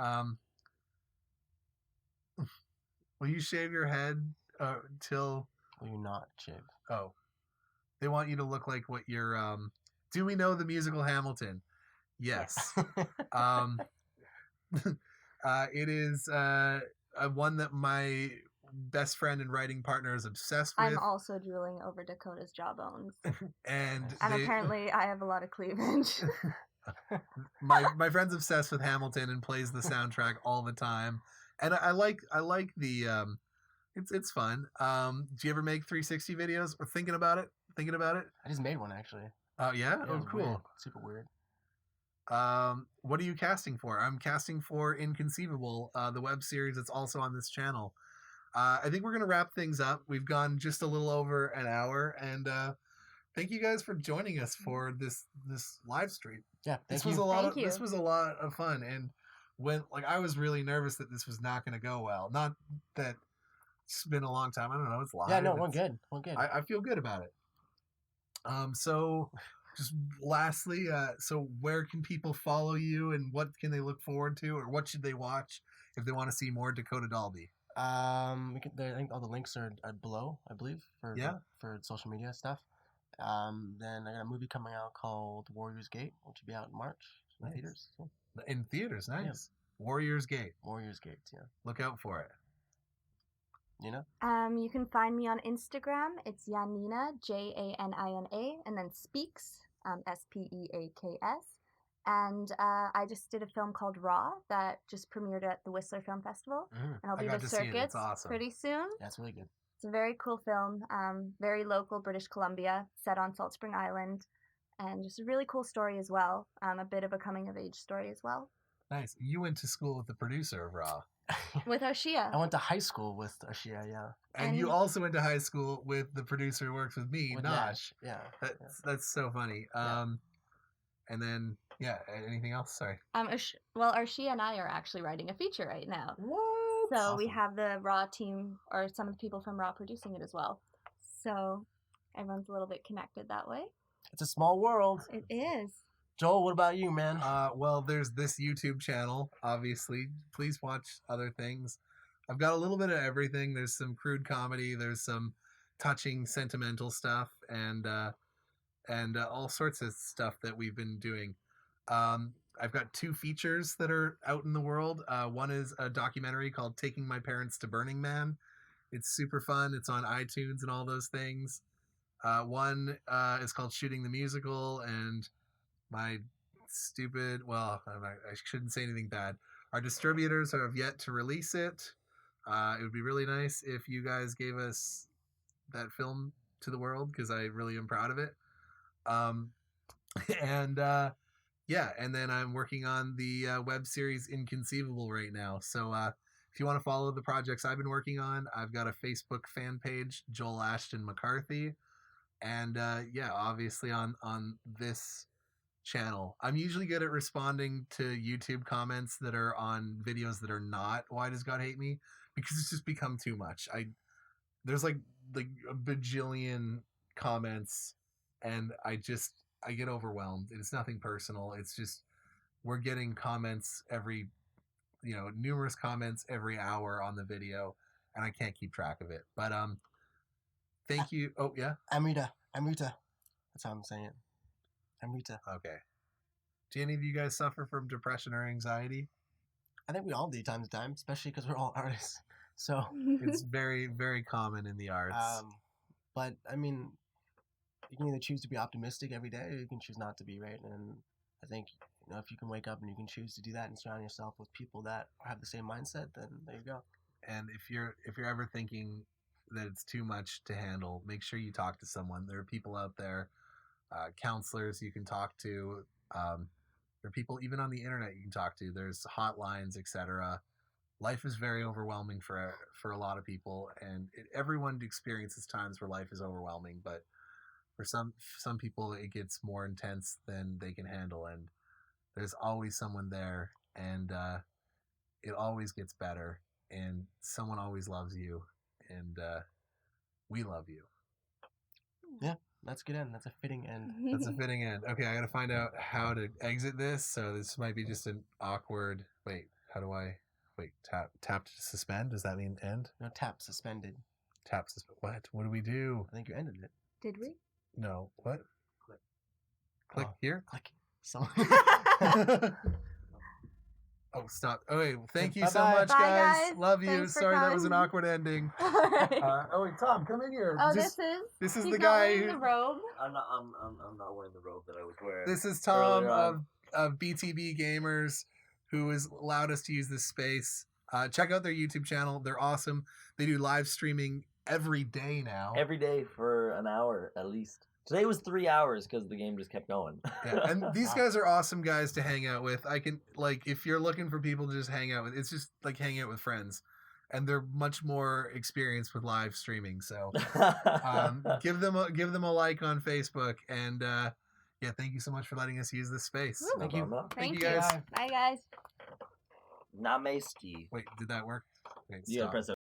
Will you shave your head till? Will you not, Chiv? Oh, they want you to look like what you're. Do we know the musical Hamilton? Yes. It is one that my best friend and writing partner is obsessed with. I'm also drooling over Dakota's jawbones. And Apparently I have a lot of cleavage. my friend's obsessed with Hamilton and plays the soundtrack all the time. And I like the it's fun. Do you ever make 360 videos or thinking about it? I just made one actually. Oh yeah? It Oh was cool. weird. Super weird. What are you casting for? I'm casting for Inconceivable, the web series that's also on this channel. I think we're gonna wrap things up. We've gone just a little over an hour, and thank you guys for joining us for this live stream. Yeah, This thank was you. a lot of fun, and when I was really nervous that this was not gonna go well. Not that it's been a long time. I don't know. It's live. Yeah, no, one good. I feel good about it. So just lastly, so where can people follow you and what can they look forward to or what should they watch if they want to see more Dakota Daubly? I think all the links are below, I believe, Yeah. for social media stuff. Then I got a movie coming out called Warriors Gate, which will be out in March in Nice. theaters. So, In theaters, nice. Yeah. Warriors Gate. Warriors Gate, yeah. Look out for it. You know? You can find me on Instagram. It's Janina, Janina, and then Speaks, Speaks. And I just did a film called Raw that just premiered at the Whistler Film Festival. Mm-hmm. And I'll I do got the to see it. It's circuits awesome. pretty soon. Yeah, it's really good. It's a very cool film, very local, British Columbia, set on Salt Spring Island. And just a really cool story as well. A bit of a coming of age story as well. Nice. You went to school with the producer of Raw. With Oshia. I went to high school with Ashia, yeah. And you also went to high school with the producer who works with me, With Nash. Yeah. That's so funny. Yeah. And then, yeah, anything else? Sorry. Well, Arshia and I are actually writing a feature right now. What? So we Awesome. have the Raw team, or some of the people from Raw producing it as well. So everyone's a little bit connected that way. It's a small world. It is. Joel, what about you, man? Well, there's this YouTube channel, obviously. Please watch other things. I've got a little bit of everything. There's some crude comedy, there's some touching sentimental stuff, and all sorts of stuff that we've been doing. I've got 2 features that are out in the world. One is a documentary called Taking My Parents to Burning Man. It's super fun. It's on iTunes and all those things. One is called Shooting the Musical, and my stupid, well, I shouldn't say anything bad. Our distributors have yet to release it. It would be really nice if you guys gave us that film to the world because I really am proud of it. And then I'm working on the web series Inconceivable right now. So if you want to follow the projects I've been working on, I've got a Facebook fan page, Joel Ashton McCarthy. And obviously on this channel. I'm usually good at responding to YouTube comments that are on videos that are not Why Does God Hate Me? Because it's just become too much. There's like a bajillion comments and I get overwhelmed. It's nothing personal. It's just we're getting comments numerous comments every hour on the video and I can't keep track of it. But thank you. Oh yeah. Amrita. That's how I'm saying it. Amrita. Okay. Do any of you guys suffer from depression or anxiety? I think we all do time to time, especially because we're all artists. So It's very, very common in the arts. but I mean, you can either choose to be optimistic every day, or you can choose not to be, right? And I think if you can wake up and you can choose to do that and surround yourself with people that have the same mindset, then there you go. And if you're ever thinking that it's too much to handle, make sure you talk to someone. There are people out there, counselors you can talk to. There are people even on the internet you can talk to. There's hotlines, etc. life is very overwhelming for a lot of people, and everyone experiences times where life is overwhelming, but for some people it gets more intense than they can handle, and there's always someone there, and it always gets better, and someone always loves you, and we love you. Yeah, that's a good end. That's a fitting end. That's a fitting end. Okay, I gotta find out how to exit this. So this might be just an awkward. Wait, how do I? Wait, tap to suspend. Does that mean end? No, tap suspended. Tap suspend. What? What do we do? I think you ended it. Did we? No. What? Click Oh, here. Click. Someone. Oh, stop. Okay, thank you so Bye-bye. much, Bye, guys. guys. Love you. Thanks for Sorry that was an coming. awkward ending. Alright. Oh wait, Tom, come in here. Oh, Just- this is the he's guy not wearing who- the robe. I'm not wearing the robe that I was wearing. This is Tom Earlier on. of BTB Gamers, who has allowed us to use this space. Check out their YouTube channel. They're awesome. They do live streaming every day now. Every day for an hour at least. Today was 3 hours because the game just kept going. Yeah, and these guys are awesome guys to hang out with. I can if you're looking for people to just hang out with, it's just like hanging out with friends, and they're much more experienced with live streaming. So give them a like on Facebook, and yeah, thank you so much for letting us use this space. Woo. Thank you. Thank you you. guys. Bye, guys. Namaste. Wait, did that work? Wait, You gotta stop. press